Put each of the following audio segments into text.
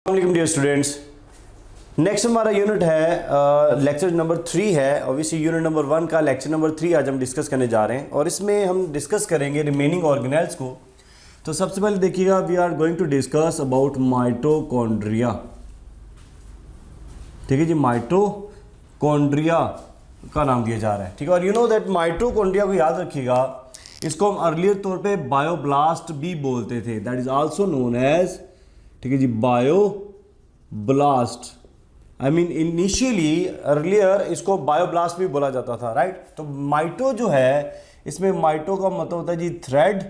Dear students, next हमारा unit है lecture number 3 है। ऑब्वियसली यूनिट नंबर 1 का लेक्चर नंबर 3 आज हम डिस्कस करने जा रहे हैं और इसमें हम डिस्कस करेंगे रिमेनिंग ऑर्गेनेल्स को। तो सबसे पहले देखिएगा, we are going to discuss about mitochondria. ठीक है जी, माइटोकॉन्ड्रिया का नाम दिया जा रहा है। ठीक है, और यू नो दैट माइटोकॉन्ड्रिया को याद रखिएगा, इसको हम अर्लियर तौर पे बायोब्लास्ट भी बोलते थे, that is also known as, ठीक है जी, bioblast. I mean initially earlier इसको बायोब्लास्ट भी बोला जाता था, राइट। तो माइटो जो है, इसमें माइटो का मतलब होता है जी थ्रेड,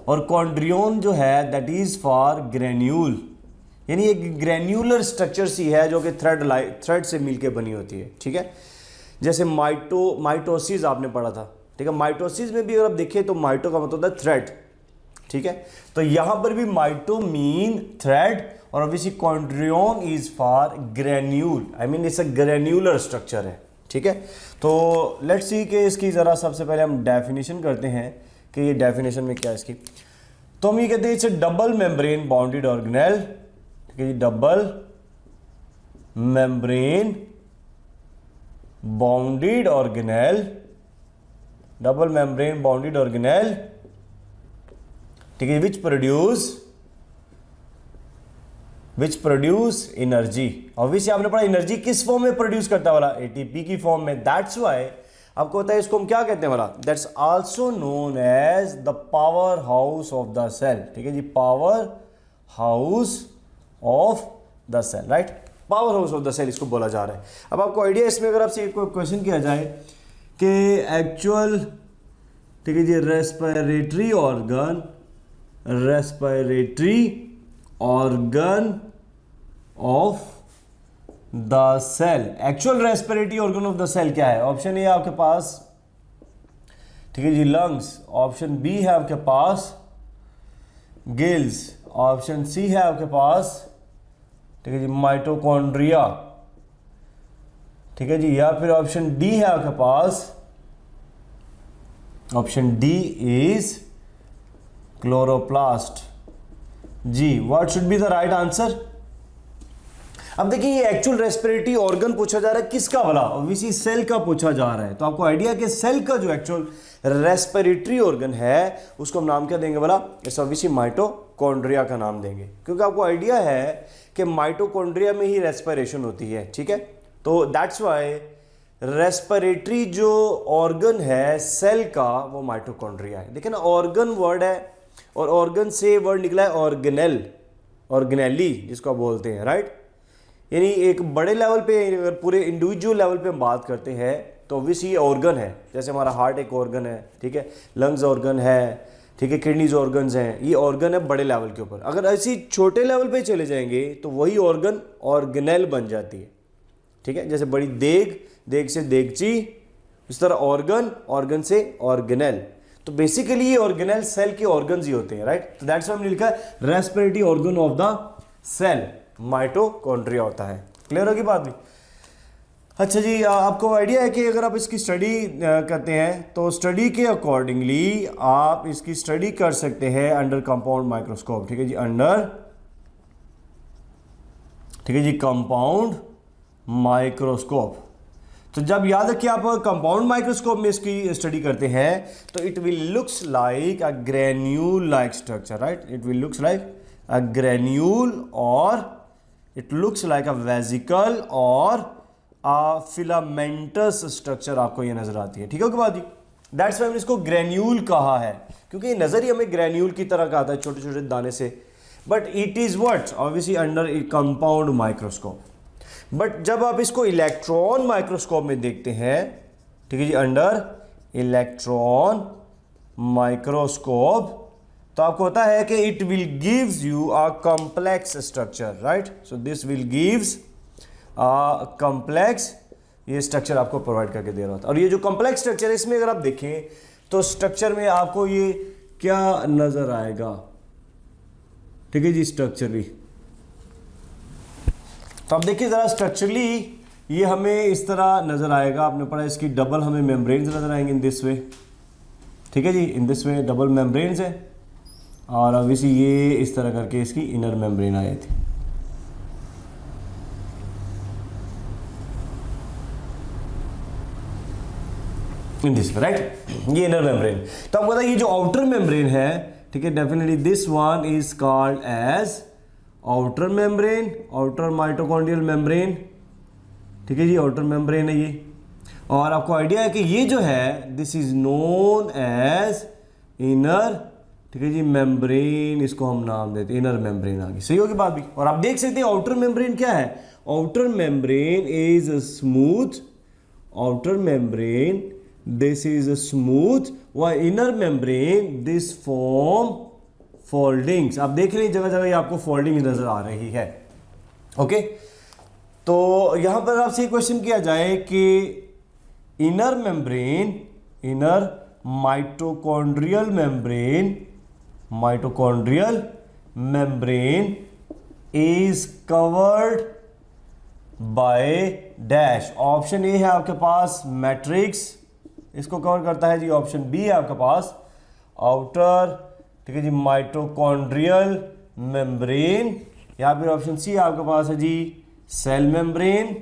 और कॉन्ड्रियोन जो है दैट इज फॉर ग्रेन्यूल, यानी एक ग्रेन्यूलर स्ट्रक्चर सी है जो कि थ्रेड से मिलके बनी होती है। ठीक है, जैसे माइटोसिस आपने पढ़ा था। ठीक है, माइटोसिस में भी अगर आप देखें तो माइटो का मतलब होता है थ्रेड। ठीक है, तो यहां पर भी माइटो मीन थ्रेड, और obviously chondrion is for granule, I mean it's a granular structure है। ठीक है, तो लेट्स सी कि इसकी ज़रा सबसे पहले हम डेफिनेशन करते हैं कि ये डेफिनेशन में क्या है इसकी। तो हम ये कहते हैं it's a double membrane bounded organelle. ठीक है जी, double membrane bounded organelle, double membrane bounded organelle, ठीक है, विच प्रोड्यूस एनर्जी। ऑब्वियसली आपने पढ़ा एनर्जी किस फॉर्म में प्रोड्यूस करता है वाला, एटीपी की फॉर्म में। दैट्स वाई आपको पता है इसको हम क्या कहते हैं वाला, that's also known as the power house of the cell. ठीक है जी, power house of the cell, right, power house of the cell इसको बोला जा रहा है। अब आपको आइडिया इसमें अगर आपसे एक क्वेश्चन किया जाए कि एक्चुअल, ठीक है जी, respiratory organ of the cell, actual respiratory organ of the cell क्या है? ऑप्शन ए है आपके पास, ठीक है जी, लंग्स। ऑप्शन बी है आपके पास गिल्स। ऑप्शन सी है आपके पास, ठीक है जी, माइटोकॉन्ड्रिया। ठीक है जी, या फिर ऑप्शन डी है आपके पास, ऑप्शन डी इज क्लोरोप्लास्ट। जी, what should be the right answer? अब देखिए, ये एक्चुअल रेस्पिरेटरी ऑर्गन पूछा जा रहा है किसका वाला, ऑब्वियसली सेल का पूछा जा रहा है। तो आपको आइडिया कि सेल का जो एक्चुअल रेस्पिरेटरी ऑर्गन है उसको हम नाम क्या देंगे वाला, इट्स ऑब्वियसली माइटोकॉन्ड्रिया का नाम देंगे, क्योंकि आपको आइडिया है कि माइटोकॉन्ड्रिया में ही रेस्पिरेशन होती है। ठीक है, तो दैट्स वाई रेस्पिरेटरी जो ऑर्गन है सेल का वो माइटोकॉन्ड्रिया है। देखिए ना, ऑर्गन वर्ड है और ऑर्गन से वर्ड निकला है ऑर्गेनेल, ऑर्गेनेली जिसको आप बोलते हैं, राइट। यानी एक बड़े लेवल पे, अगर पूरे इंडिविजुअल लेवल पे हम बात करते हैं तो ऑब्वियसली ये ऑर्गन है। जैसे हमारा हार्ट एक ऑर्गन है, ठीक है, लंग्स ऑर्गन है, ठीक है, किडनीज ऑर्गन्स हैं, ये ऑर्गन है बड़े लेवल के ऊपर। अगर ऐसी छोटे लेवल पे चले जाएंगे तो वही ऑर्गन ऑर्गेनेल बन जाती है। ठीक है, जैसे बड़ी देग, देग से देगची, इस तरह ऑर्गन, ऑर्गन से ऑर्गेनेल। तो बेसिकली ये ऑर्गेनेल सेल के ऑर्गन्स ही होते हैं, राइट। तो दैट्स व्हाई हमने लिखा है respiratory organ of the cell mitochondria होता है। क्लियर होगी बात भी? अच्छा जी, आपको आइडिया है कि अगर आप इसकी स्टडी करते हैं तो स्टडी के अकॉर्डिंगली आप इसकी स्टडी कर सकते हैं अंडर कंपाउंड माइक्रोस्कोप। ठीक है जी, अंडर, ठीक है जी, कंपाउंड माइक्रोस्कोप। तो जब याद रखिए आप कंपाउंड माइक्रोस्कोप में इसकी स्टडी करते हैं तो it will looks like a granule like structure, right. It will looks like a granule, और it looks like a vesicle और अ फिलामेंटस स्ट्रक्चर आपको ये नजर आती है। ठीक है कि बात जी, दैट्स व्हाई हमने इसको ग्रेन्यूल कहा है, क्योंकि ये नजर ही हमें ग्रेन्यूल की तरह का आता है, छोटे छोटे दाने से। But it is what, obviously under A compound microscope. But जब आप इसको इलेक्ट्रॉन माइक्रोस्कोप में देखते हैं, ठीक है जी, अंडर इलेक्ट्रॉन माइक्रोस्कोप, तो आपको होता है कि it will gives you a complex structure, right. So this will gives a complex, ये स्ट्रक्चर आपको प्रोवाइड करके दे रहा होता है। और ये जो कॉम्प्लेक्स स्ट्रक्चर है, इसमें अगर आप देखें तो स्ट्रक्चर में आपको ये क्या नजर आएगा, ठीक है जी, स्ट्रक्चर भी। तो आप देखिए जरा स्ट्रक्चरली ये हमें इस तरह नजर आएगा। आपने पढ़ा इसकी डबल हमें मेम्ब्रेन्स नजर आएंगे इन दिस वे। ठीक है जी, in this way double membranes है। और ऑब्वियसली ये इस तरह करके इसकी इनर मेम्ब्रेन आ जाती है। इन दिस राइट, ये इनर मेम्ब्रेन। तो आपको पता है ये जो आउटर मेम्ब्रेन है, ठीक है, definitely this one is called as outer membrane, outer mitochondrial membrane, ठीक है जी, आउटर मेम्ब्रेन है ये। और आपको आइडिया है कि ये जो है this is known as inner, ठीक है जी, मेम्ब्रेन, इसको हम नाम देते हैं इनर मेम्ब्रेन आगे। सही होगी बात भी। और आप देख सकते हैं आउटर मेम्ब्रेन क्या है, outer membrane is smooth, outer membrane this is smooth, व inner membrane this form foldings. आप देख रहे हैं जगह जगह ये आपको फोल्डिंग नजर आ रही है। ओके, तो यहां पर आपसे क्वेश्चन किया जाए कि inner membrane, inner mitochondrial membrane, mitochondrial membrane is covered by dash. Option A है आपके पास मैट्रिक्स, इसको कवर करता है जी। ऑप्शन बी है आपके पास आउटर, ठीक है जी, माइटोकॉन्ड्रियल मेम्ब्रेन, या फिर ऑप्शन सी आपके पास है जी सेल मेम्ब्रेन,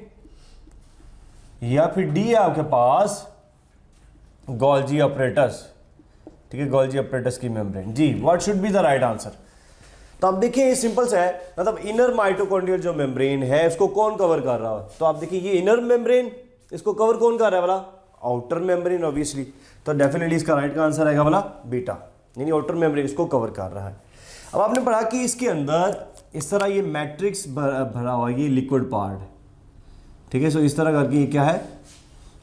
या फिर डी है आपके पास गोल्जी अपरेटस, ठीक है, गोल्जी अपरेटस की मेम्ब्रेन। जी, what should be the right answer? तो आप देखिए ये सिंपल सा है, मतलब इनर माइटोकॉन्ड्रियल जो मेम्ब्रेन है इसको कौन कवर कर रहा है? तो आप देखिए ये इनर मेम्ब्रेन, इसको कवर कौन कर रहा है वाला? Outer membrane obviously. तो डेफिनेटली इसका राइट का आंसर आएगा वाला बीटा, यानी आउटर मेम्ब्रेन इसको कवर कर रहा है। अब आपने पढ़ा कि इसके अंदर इस तरह ये मैट्रिक्स भरा हुआ, ये लिक्विड पार्ट, ठीक है। सो इस तरह करके ये क्या है,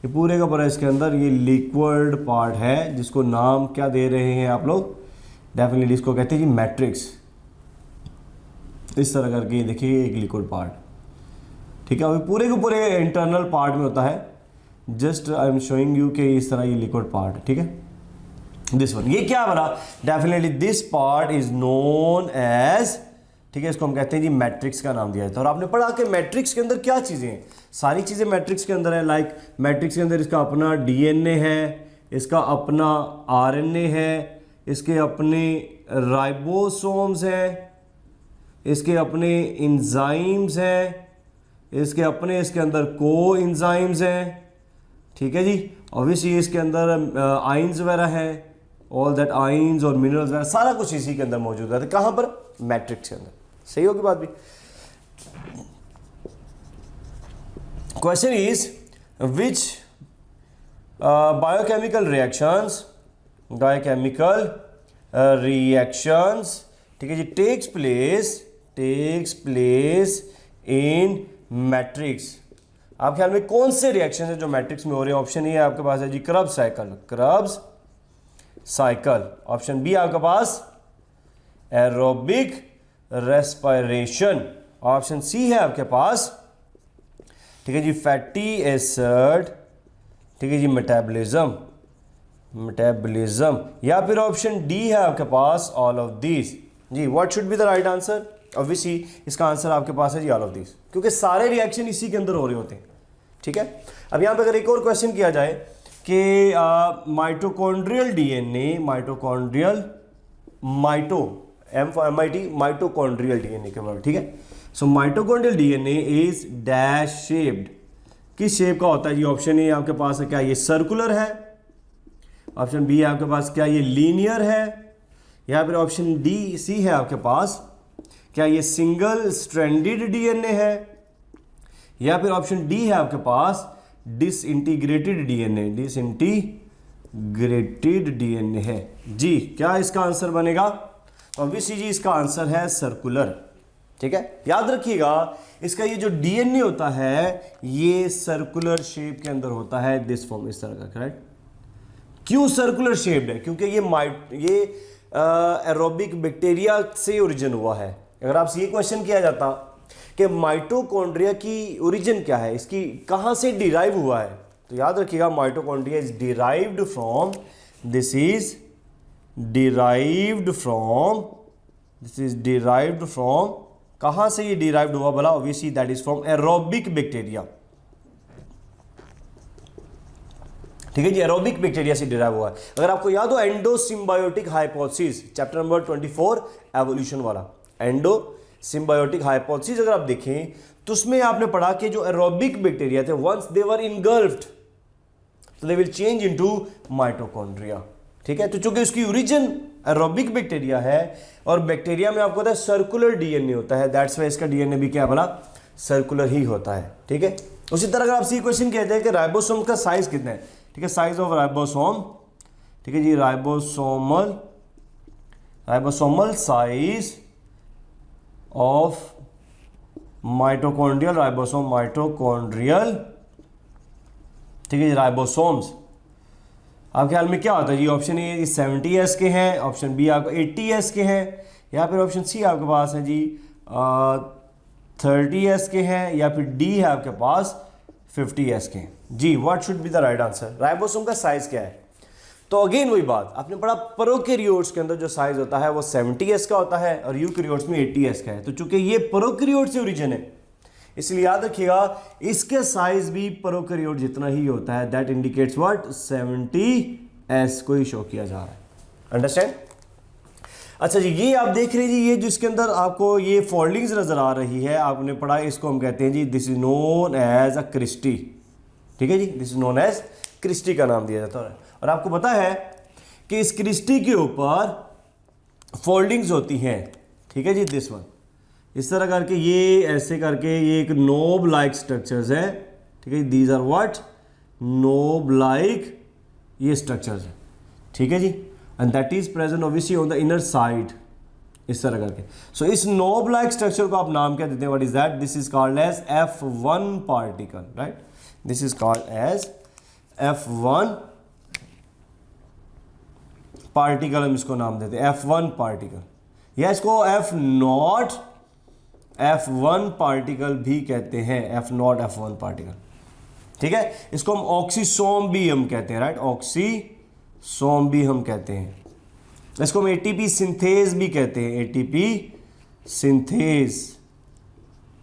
ये पूरे का पूरा इसके अंदर ये लिक्विड पार्ट है, जिसको नाम क्या दे रहे हैं आप लोग? डेफिनेटली इसको कहते हैं जी मैट्रिक्स। इस तरह करके देखिए एक लिक्विड पार्ट, ठीक है, अभी पूरे के पूरे इंटरनल पार्ट में होता है। Just I am showing you कि इस तरह ये लिक्विड पार्ट है, ठीक है। दिस वन, ये क्या बना? Definitely this part is known as, ठीक है, इसको हम कहते हैं जी मैट्रिक्स का नाम दिया जाता है। और आपने पढ़ा कि मैट्रिक्स के अंदर क्या चीज़ें हैं? सारी चीज़ें मैट्रिक्स के अंदर है। लाइक मैट्रिक्स के अंदर इसका अपना डीएनए है, इसका अपना आरएनए है, इसके अपने राइबोसोम्स हैं, इसके अपने इंजाइम्स हैं, इसके अपने इसके अंदर को इंजाइम्स हैं, ठीक है जी। ऑब्वियसली इसके अंदर आइंस वगैरह है, ऑल दैट आइंस और मिनरल्स वगैरह सारा कुछ इसी के अंदर मौजूद है। कहाँ पर? मैट्रिक्स के अंदर। सही होगी बात भी। Question is which biochemical reactions, biochemical reactions, ठीक है जी, टेक्स प्लेस इन मैट्रिक्स। आप ख्याल में कौन से रिएक्शन है जो मैट्रिक्स में हो रहे हैं? ऑप्शन ए आपके पास है जी क्रब्स साइकिल, क्रब्स साइकिल। ऑप्शन बी आपके पास एरोबिक रेस्पिरेशन। ऑप्शन सी है आपके पास, ठीक है जी, फैटी एसिड, ठीक है जी, मेटाबॉलिज्म, या फिर ऑप्शन डी है आपके पास ऑल ऑफ दिस। जी, what should be the right answer? Obviously इसका आंसर आपके पास है जी ऑल ऑफ दिस, क्योंकि सारे रिएक्शन इसी के अंदर हो रहे होते हैं, ठीक है। अब यहाँ पे अगर एक और क्वेश्चन किया जाए कि mitochondrial DNA, mitochondrial mitochondrial DNA के बारे में, ठीक है। So mitochondrial DNA is dash shaped. किस शेप का होता है जी? ऑप्शन ए आपके पास है, क्या ये सर्कुलर है? ऑप्शन बी आपके पास, क्या ये लीनियर है? या फिर ऑप्शन डी सी है आपके पास, क्या ये सिंगल स्ट्रैंडेड डीएनए है? या फिर ऑप्शन डी है आपके पास डिसइंटीग्रेटेड डीएनए, डिसइंटीग्रेटेड डीएनए है। जी, क्या इसका आंसर बनेगा? ऑब्वियसली जी इसका आंसर है सर्कुलर, ठीक है। याद रखिएगा इसका ये जो डीएनए होता है ये सर्कुलर शेप के अंदर होता है, दिस फॉर्म, इस तरह का, राइट। क्यों सर्कुलर शेप्ड है? क्योंकि ये एरोबिक बैक्टीरिया से ओरिजिन हुआ है। अगर आपसे ये क्वेश्चन किया जाता कि माइटोकॉन्ड्रिया की ओरिजिन क्या है, इसकी कहाँ से डिराइव हुआ है, तो याद रखिएगा mitochondria is derived from, this is derived from, कहाँ से ये डिराइव्ड हुआ भला? Obviously that is from aerobic bacteria, ठीक ठीक है जी, एरोबिक बैक्टीरिया से डिराइव हुआ है। अगर आपको याद हो endo symbiotic hypothesis, chapter number 24 evolution वाला, एंडो सिम्बायोटिक हाइपोथेसिस अगर आप देखें तो उसमें आपने पढ़ा कि जो एरोबिक बैक्टीरिया थे वंस दे वर इनगल्फ्ड तो they will change into mitochondria. ठीक है, तो चूंकि उसकी ओरिजिन एरोबिक बैक्टीरिया है और बैक्टीरिया में आपको पता है सर्कुलर डीएनए होता है, दैट्स वाई इसका डीएनए भी क्या बना, सर्कुलर ही होता है। ठीक है, उसी तरह अगर आपसे क्वेश्चन कहते हैं कि राइबोसोम का साइज कितना है, ठीक है, साइज ऑफ राइबोसोम, ठीक है जी, ribosomal size of mitochondrial ribosome, mitochondrial, ठीक है जी, राइबोसोम्स आपके ख्याल में क्या होता है जी? ऑप्शन ए 70s के हैं, ऑप्शन बी आपका 80s के हैं, या फिर ऑप्शन सी आपके पास है जी 30s के हैं, या फिर डी है आपके पास 50s के हैं जी। What should be the right answer? Ribosome का साइज क्या है? तो अगेन वही बात आपने पढ़ा, प्रोकैरियोट्स के अंदर जो साइज होता है वो 70s का होता है और यूकैरियोट्स में 80s का है। तो चूंकि ये प्रोकैरियोट से ओरिजिन है इसलिए याद रखिएगा इसके साइज भी प्रोकैरियोट जितना ही होता है, दैट इंडिकेट्स व्हाट, 70s को ही शो किया जा रहा है। अंडरस्टैंड? अच्छा जी, ये आप देख रहे जी, ये जो इसके अंदर आपको ये फोल्डिंग्स नजर आ रही है, आपने पढ़ा, इसको हम कहते हैं जी, this is known as a cristae. ठीक है जी, this is known as cristae का नाम दिया जाता है। और आपको पता है कि इस क्रिस्टी के ऊपर फोल्डिंग्स होती हैं। ठीक है जी, दिस वन इस तरह करके, ये ऐसे करके, ये एक नोब लाइक स्ट्रक्चर्स है। ठीक है, these are what, knob like ये स्ट्रक्चर्स है। ठीक है जी, and that is present obviously on the inner side, इस तरह करके। सो इस नोब लाइक स्ट्रक्चर को आप नाम क्या देते हैं? What is that? This is called as F1 particle, right? This is called as F1 particle, हम इसको नाम देते हैं F1 पार्टिकल, या इसको F1 पार्टिकल भी कहते हैं, F1 पार्टिकल। ठीक है, इसको हम ऑक्सीसोम भी हम कहते हैं, राइट? ऑक्सीसोम भी हम कहते हैं। इसको हम एटीपी सिंथेज भी कहते हैं, एटीपी सिंथेज,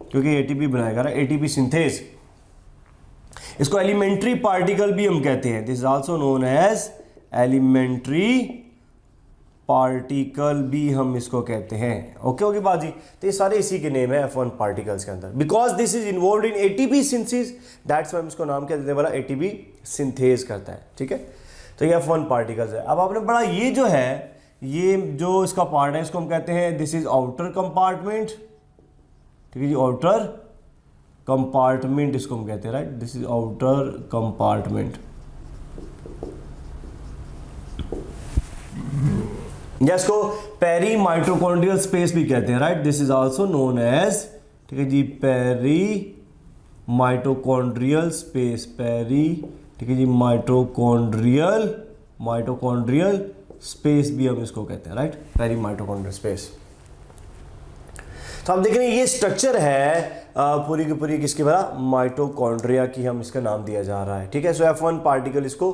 क्योंकि एटीपी बनाएगा ना, एटीपी सिंथेज। इसको एलिमेंट्री पार्टिकल भी हम कहते हैं, this is also known as elementary particle भी हम इसको कहते हैं। ओके होगी बात जी? तो ये सारे इसी के नेम है F1 पार्टिकल्स के अंदर, because this is involve in ATP synthesis, that's why हम इसको नाम क्या देते हैं, बोला एटीपी सिंथेज करता है। ठीक है, तो ये F1 पार्टिकल्स है। अब आपने पढ़ा ये जो है, ये जो इसका पार्ट है इसको हम कहते हैं, दिस इज आउटर कंपार्टमेंट। ठीक है जी, आउटर कंपार्टमेंट इसको हम कहते हैं, right? This is outer compartment, या इसको पेरी माइटोकॉन्ड्रियल स्पेस भी कहते हैं, right? This is also known as, ठीक है जी, पेरी माइटोकॉन्ड्रियल स्पेस, पेरी, ठीक है जी, माइटोकॉन्ड्रियल स्पेस भी हम इसको कहते हैं, राइट? Peri mitochondrial space. तो आप देख रहे हैं ये स्ट्रक्चर है पूरी की पूरी किसकी बना, माइटोकॉन्ड्रिया की, हम इसका नाम दिया जा रहा है। ठीक है, सो F1 पार्टिकल इसको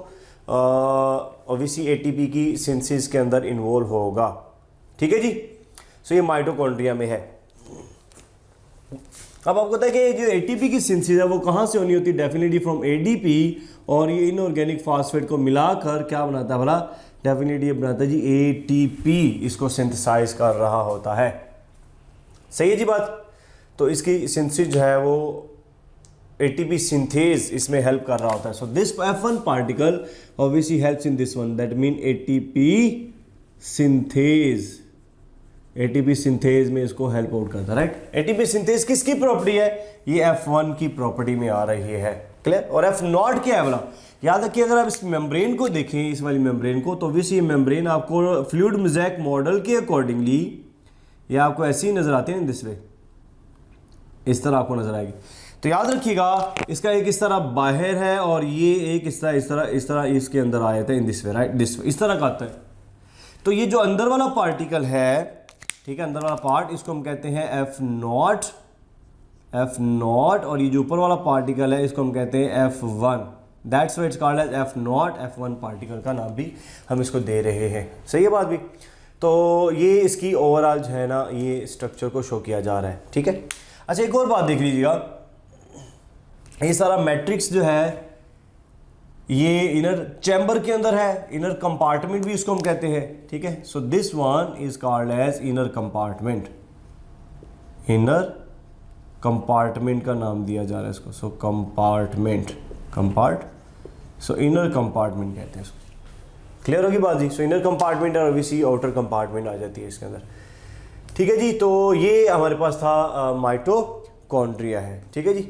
ऑब्वियसली एटीपी की सिंथेसिस के अंदर इन्वॉल्व होगा। ठीक है जी, सो ये माइटोकॉन्ड्रिया में है। अब आपको पता है कि जो एटीपी की सिंथेसिस है वो कहाँ से होनी होती है? डेफिनेटली फ्रॉम एडीपी, और ये इनऑर्गेनिक फास्फेट को मिलाकर क्या बनाता है भला? डेफिनेटली ये बनाता है जी एटीपी, इसको सिंथेसाइज कर रहा होता है। सही है जी बात? तो इसकी सिंथेसिस जो है वो एटीपी सिंथेज इसमें हेल्प कर रहा होता है। So this F1 particle obviously helps in this one, that mean ATP synthase, ATP synthase में इसको हेल्प आउट करता है, राइट? एटीपी सिंथेज किसकी प्रॉपर्टी है? ये F1 की प्रॉपर्टी में आ रही है। क्लियर? और F0 क्या है बोला? याद रखिए, अगर आप इस मेम्ब्रेन को देखें, इस वाली मेम्ब्रेन को, तो ऑब्वियसली ये मेम्ब्रेन आपको फ्लूइड मोज़ेक मॉडल के अकॉर्डिंगली ये आपको ऐसी ही नजर आती है, दिस वे, इस तरह आपको नजर आएगी। तो याद रखिएगा इसका एक इस तरह बाहर है और ये एक इस तरह इसके अंदर आया था, इन दिस वे, राइट? दिस इस तरह का आता है। तो ये जो अंदर वाला पार्टिकल है, ठीक है, अंदर वाला पार्ट, इसको हम कहते हैं F0, और ये जो ऊपर वाला पार्टिकल है इसको हम कहते हैं F1, that's why it's called as F1 particle का नाम भी हम इसको दे रहे हैं। सही है बात भी? तो ये इसकी ओवरऑल जो है ना, ये स्ट्रक्चर को शो किया जा रहा है। ठीक है, अच्छा एक और बात देख लीजिएगा, ये सारा मैट्रिक्स जो है ये इनर चैम्बर के अंदर है, इनर कंपार्टमेंट भी इसको हम कहते हैं, ठीक है। So this one is called as inner compartment, inner compartment का नाम दिया जा रहा है इसको। So compartment, so inner compartment कहते हैं इसको। क्लियर होगी बात जी। सो इनर कंपार्टमेंट और ओबीसी आउटर कंपार्टमेंट आ जाती है इसके अंदर, ठीक है जी। तो ये हमारे पास था माइटोकॉन्ड्रिया है, ठीक है जी।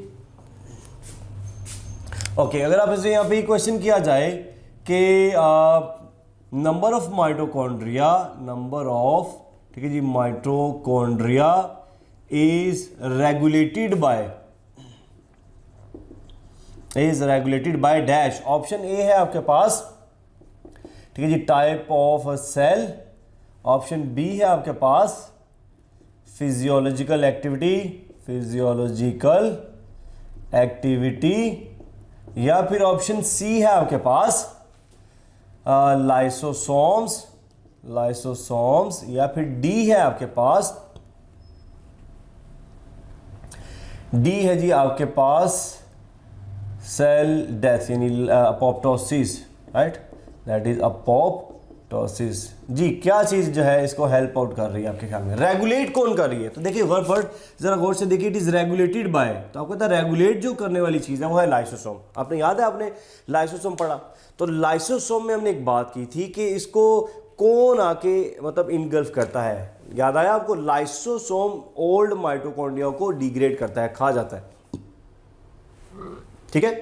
ओके, अगर आप इसे यहाँ पे क्वेश्चन किया जाए कि number of mitochondria, number of, ठीक है जी, mitochondria is regulated by dash. Option A है आपके पास, ठीक है जी, type of cell. Option B है आपके पास फिजियोलॉजिकल एक्टिविटी, या फिर ऑप्शन सी है आपके पास लाइसोसोम्स, या फिर डी है आपके पास, डी है जी आपके पास सेल डेथ यानी apoptosis, right, that is apoptosis. जी क्या चीज जो है इसको हेल्प आउट कर रही है आपके ख्याल में, रेगुलेट कौन कर रही है? तो देखिए वर्ड जरा गौर से देखिए, इट इज रेगुलेटेड बाय, तो आपको पता है रेगुलेट जो करने वाली चीज है वो है लाइसोसोम। आपने याद है, आपने लाइसोसोम पढ़ा, तो लाइसोसोम में हमने एक बात की थी कि इसको कौन आके मतलब इनगल्फ करता है, याद आया आपको? लाइसोसोम ओल्ड माइटोकॉन्ड्रिया को डिग्रेड करता है, खा जाता है, ठीक है।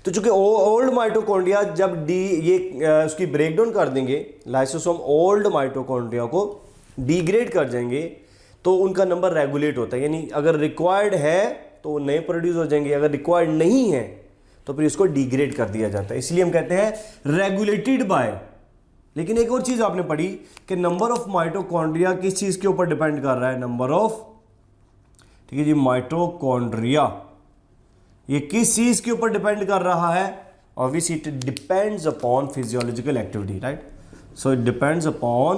तो चूंकि ओल्ड माइटोकॉन्ड्रिया जब उसकी ब्रेकडाउन कर देंगे, लाइसोसोम ओल्ड माइटोकॉन्ड्रिया को डिग्रेड कर जाएंगे, तो उनका नंबर रेगुलेट होता है, यानी अगर रिक्वायर्ड है तो वो नए प्रोड्यूस हो जाएंगे, अगर रिक्वायर्ड नहीं है तो फिर इसको डिग्रेड कर दिया जाता है, इसलिए हम कहते हैं रेगुलेटेड बाय। लेकिन एक और चीज आपने पढ़ी कि नंबर ऑफ माइटोकॉन्ड्रिया किस चीज के ऊपर डिपेंड कर रहा है, नंबर ऑफ, ठीक है जी, माइटोकॉन्ड्रिया ये किस चीज के ऊपर डिपेंड कर रहा है? Obviously it depends upon physiological activity, right. So it depends upon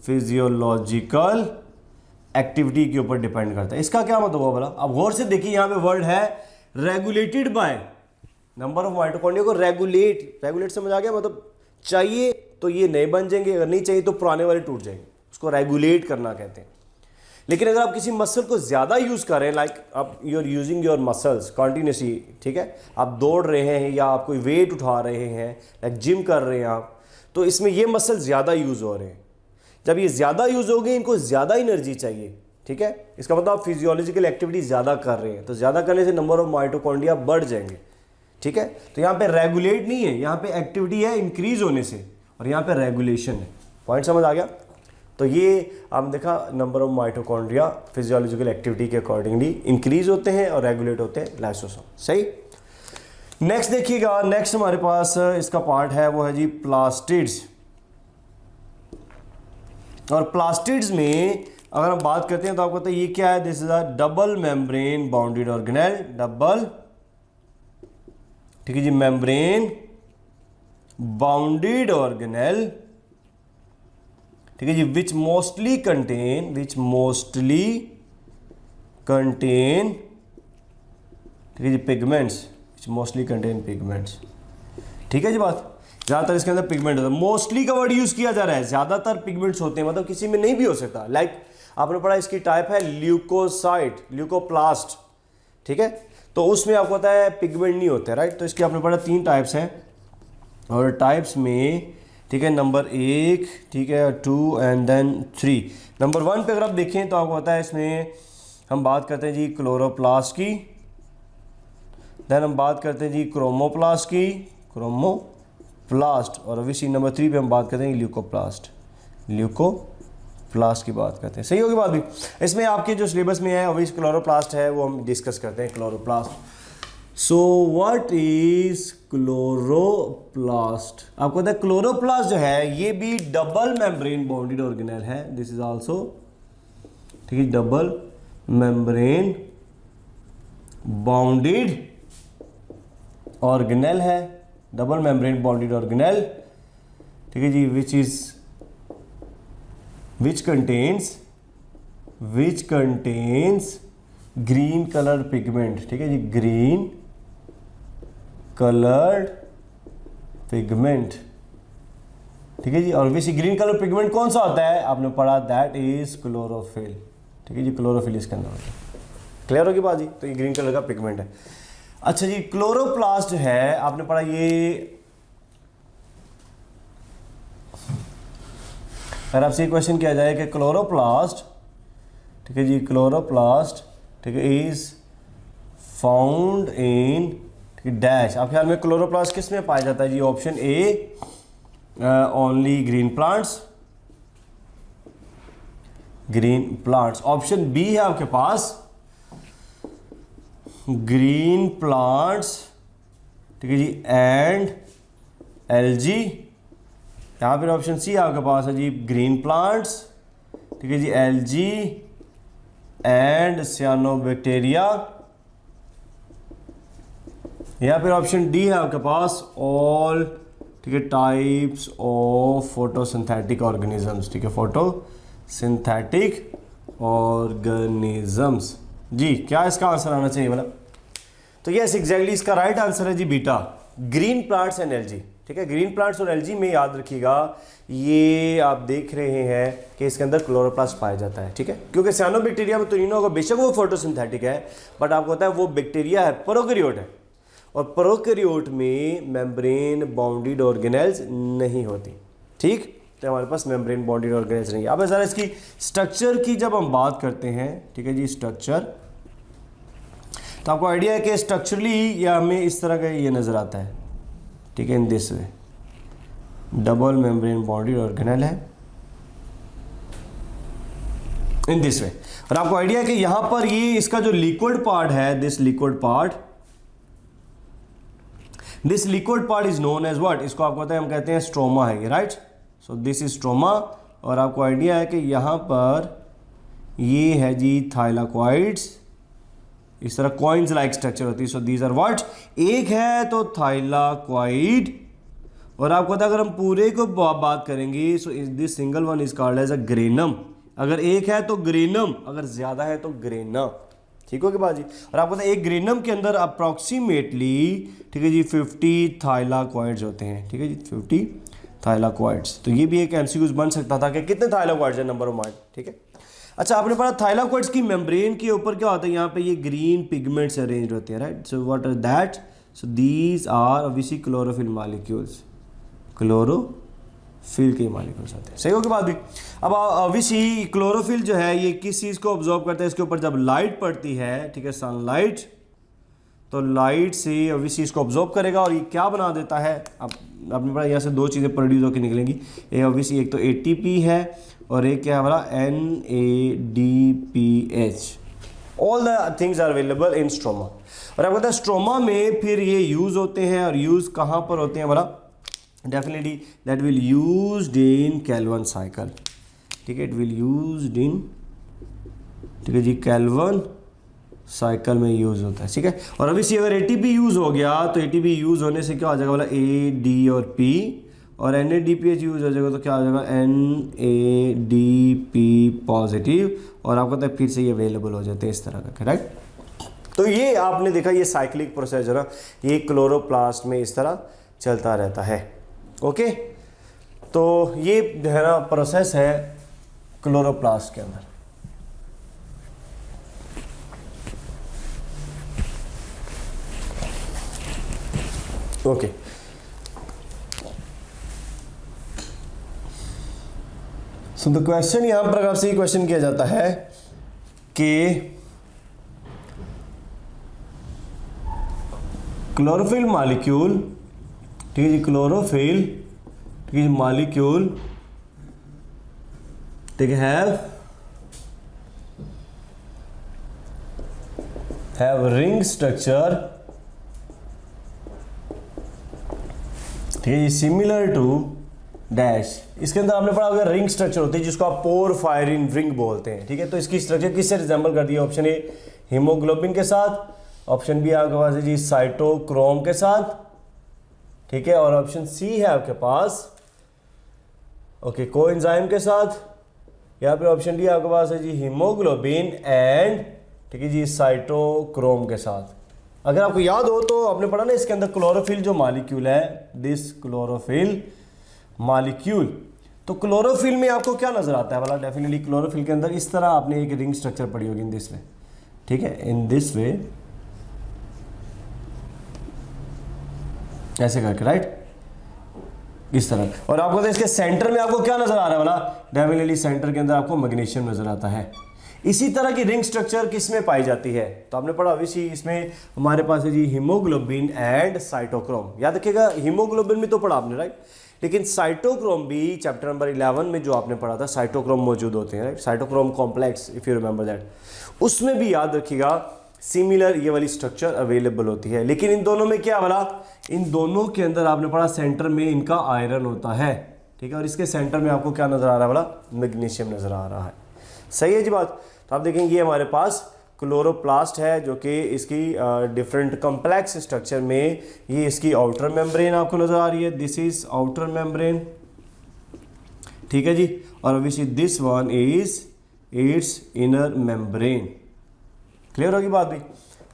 physiological activity के ऊपर डिपेंड करता है। इसका क्या मतलब हुआ बोला? अब गौर से देखिए, यहां पे वर्ड है regulated by, number of mitochondria को रेगुलेट समझ आ गया? मतलब चाहिए तो ये नए बन जाएंगे, अगर नहीं चाहिए तो पुराने वाले टूट जाएंगे, उसको रेगुलेट करना कहते हैं। लेकिन अगर आप किसी मसल को ज़्यादा यूज़ कर रहे हैं, लाइक आप you are using your muscles continuously, ठीक है, आप दौड़ रहे हैं या आप कोई वेट उठा रहे हैं, लाइक जिम कर रहे हैं आप, तो इसमें ये मसल ज़्यादा यूज़ हो रहे हैं। जब ये ज़्यादा यूज़ हो गए, इनको ज़्यादा एनर्जी चाहिए, ठीक है, इसका मतलब आप फिजियोलॉजिकल एक्टिविटी ज़्यादा कर रहे हैं, तो ज़्यादा करने से नंबर ऑफ माइटोकॉन्ड्रिया बढ़ जाएंगे, ठीक है। तो यहाँ पे रेगुलेट नहीं है, यहाँ पे एक्टिविटी है इंक्रीज होने से, और यहाँ पे रेगुलेशन है। पॉइंट समझ आ गया? तो ये आपने देखा, number of mitochondria physiological activity के अकॉर्डिंगली इंक्रीज होते हैं और रेगुलेट होते हैं लाइसोसोम, सही। नेक्स्ट देखिएगा, नेक्स्ट हमारे पास इसका पार्ट है वो है जी प्लास्टिड्स। और प्लास्टिड्स में अगर हम बात करते हैं तो आपको पता है ये क्या है? This is a double membrane bounded organelle, double, ठीक है जी, मेम्ब्रेन बाउंडेड ऑर्गेनेल, ठीक है जी, विच मोस्टली कंटेन, ठीक है जी, पिगमेंट्स, विच मोस्टली कंटेन पिगमेंट्स, ठीक है जी बात। ज़्यादातर इसके अंदर पिगमेंट होता है, मोस्टली का वर्ड यूज किया जा रहा है, ज़्यादातर पिगमेंट्स होते हैं, मतलब किसी में नहीं भी हो सकता। लाइक आपने पढ़ा इसकी टाइप है ल्यूकोसाइट, ल्यूकोप्लास्ट, ठीक है, तो उसमें आपको पता है पिगमेंट नहीं होते, राइट। तो इसके आपने पढ़ा 3 टाइप्स हैं, और टाइप्स में, ठीक है, नंबर 1, ठीक है, 2 एंड देन 3। नंबर 1 पे अगर आप देखें तो आपको पता है इसमें हम बात करते हैं जी क्लोरोप्लास्ट की, देन हम बात करते हैं जी क्रोमोप्लास्ट की, क्रोमोप्लास्ट, और ऑब्वियसली नंबर 3 पे हम बात करते हैं ल्यूकोप्लास्ट की बात करते हैं, सही होगी बात भी। इसमें आपके जो सिलेबस में है ऑब्वियसली क्लोरोप्लास्ट है, वो हम डिस्कस करते हैं chloroplast. So what is chloroplast? आपको पता है क्लोरोप्लास्ट जो है ये भी डबल मेम्ब्रेन बाउंडेड ऑर्गेनेल है, दिस इज आल्सो, ठीक है, डबल मेम्ब्रेन बाउंडेड ऑर्गेनेल है, डबल मेम्ब्रेन बाउंडेड ऑर्गेनेल, ठीक है जी, which contains green colour pigment, ठीक है जी, ग्रीन कलर्ड पिगमेंट, ठीक है जी। और वैसे ग्रीन कलर पिगमेंट कौन सा होता है, आपने पढ़ा, दैट इज क्लोरोफिल, ठीक है जी। क्लोरोफिल इसके अंदर होता है, क्लियर होगी बात जी। तो ये ग्रीन कलर का पिगमेंट है। अच्छा जी, क्लोरोप्लास्ट जो है आपने पढ़ा, ये अगर आपसे क्वेश्चन किया जाए कि क्लोरोप्लास्ट, ठीक है जी, क्लोरोप्लास्ट, ठीक है, इज फाउंड इन डैश, आपके ख्याल में क्लोरोप्लास्ट किस में पाया जाता है जी? Option A only green plants, green plants. Option B है आपके पास ग्रीन प्लांट्स, ठीक है जी, एंड एलजी। यहाँ पर ऑप्शन सी आपके पास है जी ग्रीन प्लांट्स, ठीक है जी, एलजी एंड सियानोबैक्टीरिया। यहाँ पर ऑप्शन डी है आपके पास ऑल, ठीक है, टाइप्स ऑफ फोटोसिंथेटिक ऑर्गेनिजम्स, ठीक है, फोटोसिंथेटिक ऑर्गेनिजम्स। जी क्या इसका आंसर आना चाहिए मतलब? तो यस एग्जैक्टली इसका राइट आंसर है जी बीटा, ग्रीन प्लांट्स एंड एलजी, ठीक है। ग्रीन प्लांट्स और एलजी में याद रखिएगा, ये आप देख रहे हैं कि इसके अंदर क्लोरोप्लास्ट पाया जाता है, ठीक है। क्योंकि सियानोबैक्टीरिया में तो नहीं होगा, बेशक वो फोटोसिंथेटिक है, बट आपको पता है वो बैक्टीरिया है, प्रोकैरियोट है, और प्रोकैरियोट में मेम्ब्रेन बाउंडेड ऑर्गेनेल्स नहीं होती, ठीक। तो हमारे पास मेम्ब्रेन बाउंडेड ऑर्गेनेल्स नहीं है। अब ज़रा इसकी स्ट्रक्चर की जब हम बात करते हैं, ठीक है जी, स्ट्रक्चर, तो आपको आइडिया है कि स्ट्रक्चरली या हमें इस तरह का ये नज़र आता है, ठीक है, इन this way, double membrane bounded organelle है इन दिस वे। और आपको आइडिया है कि यहां पर ये इसका जो लिक्विड पार्ट है, this liquid part is known as what, इसको आपको पता है हम कहते हैं स्ट्रोमा है ये, right. So this is stroma. और आपको आइडिया है कि यहां पर ये है जी थाइलाकॉइड्स, इस तरह कॉइन्स लाइक स्ट्रक्चर होती है। सो दीज आर व्हाट, एक है तो थाइलाकॉइड, और आपको पता है अगर हम पूरे को बात करेंगे, so this single one is called as a granum. अगर एक है तो ग्रेनम, अगर ज्यादा है तो ग्रेना, ठीक हो गया बाजी। और आपको पता है एक ग्रेनम के अंदर अप्रॉक्सीमेटली, ठीक है जी, 50 थाइलाकॉइड्स होते हैं, ठीक है जी, 50 थाइलाकॉइड्स। तो ये भी एक एमसीक्यूज बन सकता था कि कितने थाइलाकॉइड्स है, नंबर ऑफ मार्क, ठीक है। अच्छा आपने पढ़ा थाइलाकॉइड्स की मेम्ब्रेन के ऊपर क्या होता है, यहाँ पे ये ग्रीन पिगमेंट्स अरेंज होते हैं, right. So what are that, so these are obviously chlorophyll molecules, chlorophyll के मॉलिक्यूल्स होते हैं, सही हो गई बात भी। अब ऑब्वियसली क्लोरोफिल जो है ये किस चीज़ को ऑब्जॉर्व करता है, इसके ऊपर जब लाइट पड़ती है, ठीक है, सनलाइट, तो लाइट से ऑब्वियसली इसको ऑब्जॉर्व करेगा और ये क्या बना देता है, अब आपने पढ़ा यहाँ से दो चीज़ें प्रोड्यूस होकर निकलेंगी, ये ऑब्वियसली एक तो एटीपी है और एक क्या है हमारा NADPH। All the things are available in stroma. और आपको पता है स्ट्रोमा में फिर ये यूज़ होते हैं, और यूज़ कहाँ पर होते हैं हमारा, definitely that will used in Calvin cycle, ठीक है, इट विल यूज्ड इन, ठीक है जी, कैल्वन साइकिल में यूज़ होता है, ठीक है। और अभी अगर एटीपी यूज़ हो गया तो एटीपी यूज़ होने से क्या हो जाएगा बोला A, D और P, और NADPH यूज़ हो जाएगा तो क्या हो जाएगा NADP पॉजिटिव, और आपको पता है फिर से ये अवेलेबल हो जाते हैं इस तरह का, राइट। तो ये आपने देखा ये साइक्लिक प्रोसेस है ना, ये क्लोरोप्लास्ट में इस तरह चलता रहता है, ओके। तो ये जो है ना प्रोसेस है क्लोरोप्लास्ट के अंदर। ओके सो द क्वेश्चन यहां पर आपसे ये क्वेश्चन किया जाता है कि क्लोरोफिल मॉलिक्यूल, ठीक है जी, क्लोरोफिल, ठीक है जी, मॉलिक्यूल, ठीक है, हैव रिंग स्ट्रक्चर, ठीक है, सिमिलर टू डैश। इसके अंदर आपने पढ़ा होगा रिंग स्ट्रक्चर होती है जिसको आप पोरफायरिन रिंग बोलते हैं, ठीक है। तो इसकी स्ट्रक्चर किससे रिजेंबल करती है, ऑप्शन ए हीमोग्लोबिन के साथ, ऑप्शन बी आपके पास है जी साइटोक्रोम के साथ, ठीक है, और ऑप्शन सी है आपके पास ओके कोएंजाइम के साथ, या फिर ऑप्शन डी आपके पास है जी हीमोग्लोबिन एंड, ठीक है जी, साइटोक्रोम के साथ। अगर आपको याद हो तो आपने पढ़ा ना इसके अंदर क्लोरोफिल जो मॉलिक्यूल है, दिस क्लोरोफिल मॉलिक्यूल, तो क्लोरोफिल में आपको क्या नजर आता है वाला? डेफिनेटली क्लोरोफिल के अंदर इस तरह आपने एक रिंग स्ट्रक्चर पढ़ी होगी इन दिस वे, ठीक है, इन दिस वे ऐसे करके, राइट, इस तरह। और आपको तो इसके सेंटर में आपको क्या नजर आ रहा है वाला? डेफिनेटली सेंटर के अंदर आपको मैग्नीशियम नजर आता है। इसी तरह की रिंग स्ट्रक्चर किस में पाई जाती है? तो आपने पढ़ा अवश्य इसमें हमारे पास है जी हीमोग्लोबिन एंड साइटोक्रोम। याद रखिएगा हीमोग्लोबिन में तो पढ़ा आपने, राइट, लेकिन साइटोक्रोम भी चैप्टर नंबर 11 में जो आपने पढ़ा था साइटोक्रोम मौजूद होते हैं, right, cytochrome complex if you remember that, उसमें भी याद रखिएगा सिमिलर ये वाली स्ट्रक्चर अवेलेबल होती है। लेकिन इन दोनों में क्या वाला? इन दोनों के अंदर आपने पढ़ा सेंटर में इनका आयरन होता है, ठीक है, और इसके सेंटर में आपको क्या नजर आ रहा है वाला? मैग्नीशियम नजर आ रहा है। सही है जी बात। तो आप देखेंगे ये हमारे पास क्लोरोप्लास्ट है जो कि इसकी डिफरेंट कॉम्प्लेक्स स्ट्रक्चर में ये इसकी आउटर मेम्ब्रेन आपको नजर आ रही है, दिस इज आउटर मेम्ब्रेन, ठीक है जी, और obviously this one is it's inner membrane. Clear होगी बात भी?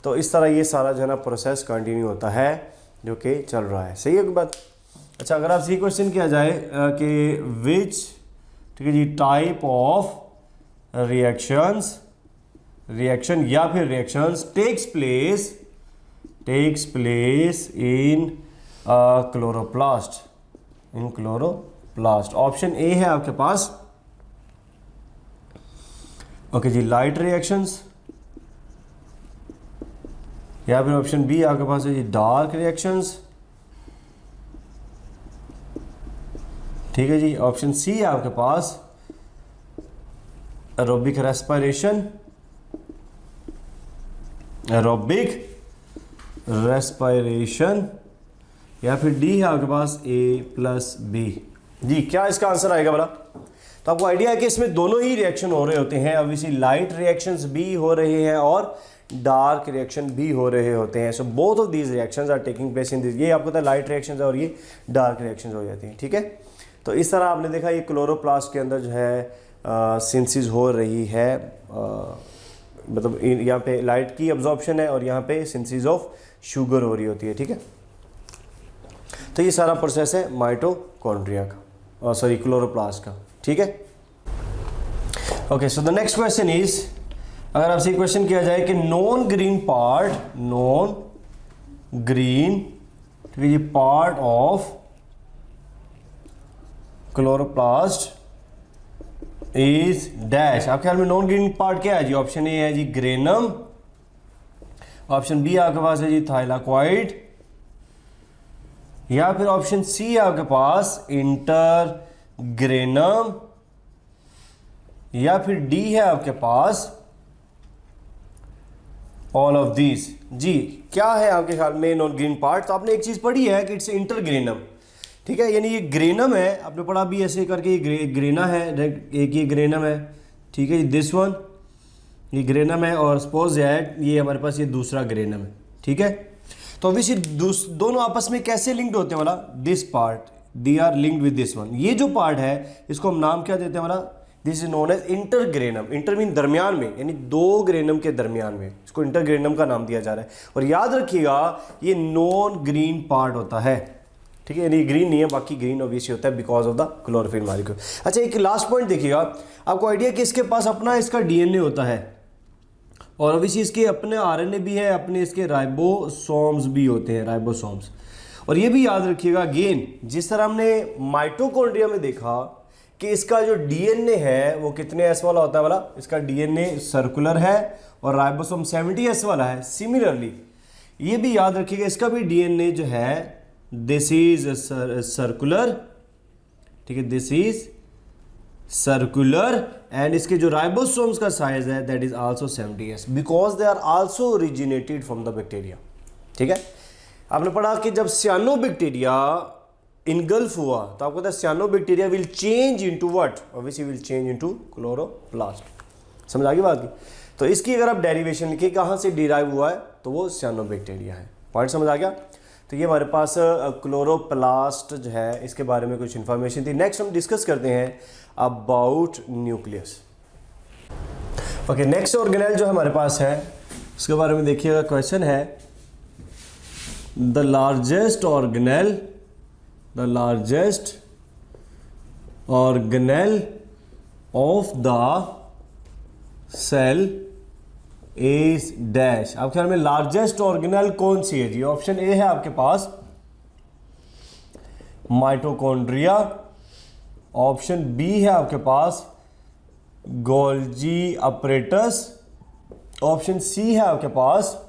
तो इस तरह ये सारा जो है ना प्रोसेस कंटिन्यू होता है जो कि चल रहा है। सही है बात? अच्छा, अगर आपसे क्वेश्चन किया जाए कि विच, ठीक है जी, टाइप ऑफ रिएक्शन या फिर reactions takes place in chloroplast, in chloroplast. Option A है आपके पास, ओके जी, लाइट रिएक्शंस, या फिर ऑप्शन बी आपके पास है जी डार्क रिएक्शंस, ठीक है जी, ऑप्शन सी है आपके पास एरोबिक रेस्पिरेशन, या फिर डी है आपके पास A+B। जी, क्या इसका आंसर आएगा बोला? तो आपको आइडिया है कि इसमें दोनों ही रिएक्शन हो रहे होते हैं। ऑब्वियसली लाइट रिएक्शंस भी हो रहे हैं और डार्क रिएक्शन भी हो रहे होते हैं। So both of these reactions are taking place in this, ये आपको पता है लाइट रिएक्शंस और ये डार्क रिएक्शंस हो जाती हैं, ठीक है। तो इस तरह आपने देखा ये क्लोरोप्लास्ट के अंदर जो है सिंथेसिस हो रही है, मतलब यहाँ पे लाइट की अब्जॉर्प्शन है और यहाँ पे सिंथेसिस ऑफ शुगर हो रही होती है, ठीक है। तो ये सारा प्रोसेस है माइटोकॉन्ड्रिया का, सॉरी क्लोरोप्लास्ट का, ठीक है। Okay, so the next question is, अगर आपसे क्वेश्चन किया जाए कि non green part of chloroplast is dash, आपके ख्याल में नॉन ग्रीन पार्ट क्या है जी? ऑप्शन ए है जी ग्रेनम, ऑप्शन बी आपके पास है जी थाइलाकॉइड, या फिर ऑप्शन सी है आपके पास इंटरग्रेनम, या फिर डी है आपके पास ऑल ऑफ दिस। जी, क्या है आपके ख्याल में नॉन ग्रीन पार्ट? तो आपने एक चीज पढ़ी है कि इट्स इंटरग्रेनम, ठीक है, यानी ये ग्रेनम है, आपने पढ़ा भी ऐसे करके ये ग्रेना है, एक ये ग्रेनम है, ठीक है, दिस वन ये ग्रेनम है, और सपोज दैट ये हमारे पास ये दूसरा ग्रेनम है, ठीक है। तो ऑब्वियसली दोनों आपस में कैसे लिंक्ड होते हैं वाला? This part, they are linked with this one. ये जो पार्ट है इसको हम नाम क्या देते हैं वाला? This is known as intergranum. Inter mean दरमियान में, यानी दो ग्रेनम के दरमियान में, इसको इंटरग्रेनम का नाम दिया जा रहा है। और याद रखिएगा ये नॉन ग्रीन पार्ट होता है, ठीक है, यानी ग्रीन नहीं है, बाकी ग्रीन ऑब्वियसली होता है because of the chlorophyll molecule. अच्छा, एक लास्ट पॉइंट देखिएगा, आपको आइडिया कि इसके पास अपना इसका डीएनए होता है और ऑब्वियसली इसके अपने आरएनए भी है, अपने इसके राइबोसोम्स भी होते हैं, राइबोसोम्स। और ये भी याद रखिएगा अगेन, जिस तरह हमने माइटोकॉन्ड्रिया में देखा कि इसका जो डीएनए है वो कितने एस वाला होता है वाला? इसका डीएनए सर्कुलर है और राइबोसोम 70 एस वाला है। सिमिलरली ये भी याद रखिएगा इसका भी डीएनए जो है दिस इज सर्कुलर, ठीक है, दिस इज सर्कुलर, एंड इसके जो राइबोसोम्स का साइज है that is also 70s because they are also originated from the bacteria, ठीक है। आपने पढ़ा कि जब सियानोबैक्टीरिया इनगल्फ हुआ तो आपको पता है सियानोबैक्टीरिया will change into what? Obviously will change into chloroplast. समझ आ गई बात की? तो इसकी अगर आप डेरिवेशन लिखिए कहाँ से डिराइव हुआ है तो वो सियानोबैक्टीरिया है। पॉइंट समझ आ गया? तो ये हमारे पास क्लोरोप्लास्ट जो है इसके बारे में कुछ इन्फॉर्मेशन थी। नेक्स्ट हम डिस्कस करते हैं about nucleus. Okay, next organelle जो हमारे पास है उसके बारे में देखिएगा, क्वेश्चन है the largest organelle of the cell is dash. आपके ख्याल में लार्जेस्ट ऑर्गेनेल कौन सी है जी? ऑप्शन ए है आपके पास माइटोकॉन्ड्रिया, ऑप्शन बी है आपके पास गोल्जी अपरेटस, ऑप्शन सी है आपके पास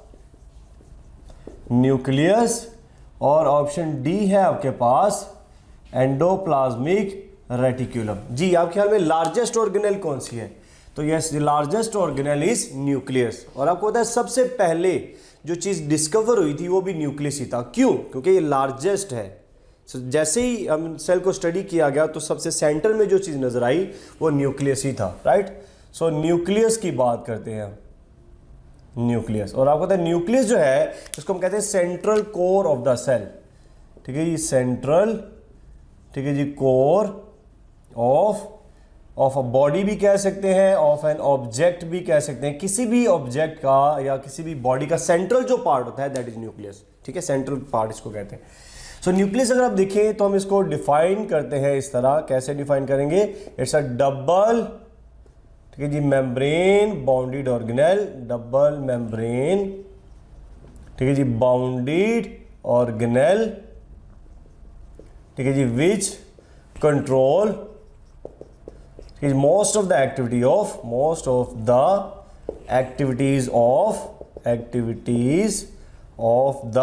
न्यूक्लियस, और ऑप्शन डी है आपके पास एंडोप्लाज्मिक रेटिकुलम। जी आपके ख्याल में लार्जेस्ट ऑर्गेनेल कौन सी है? तो yes, the largest organelle is nucleus. और आपको पता है सबसे पहले जो चीज डिस्कवर हुई थी वो भी न्यूक्लियस ही था। क्यों? क्योंकि ये लार्जेस्ट है। जैसे ही हम सेल को स्टडी किया गया तो सबसे सेंटर में जो चीज नजर आई वो न्यूक्लियस ही था, राइट। सो न्यूक्लियस की बात करते हैं, न्यूक्लियस। और आपको पता है न्यूक्लियस जो है इसको हम कहते हैं central core of the cell, ठीक है जी, सेंट्रल, ठीक है जी, कोर ऑफ अ बॉडी भी कह सकते हैं, ऑफ एन ऑब्जेक्ट भी कह सकते हैं। किसी भी ऑब्जेक्ट का या किसी भी बॉडी का सेंट्रल जो पार्ट होता है दैट इज न्यूक्लियस, ठीक है, सेंट्रल पार्ट इसको कहते हैं। सो न्यूक्लियस अगर आप देखें तो हम इसको डिफाइन करते हैं इस तरह। कैसे डिफाइन करेंगे? इट्स अ डबल, ठीक है जी, membrane bounded organelle, double membrane, ठीक है जी, बाउंडेड ऑर्गेनेल, ठीक है जी, which control most of the activities of the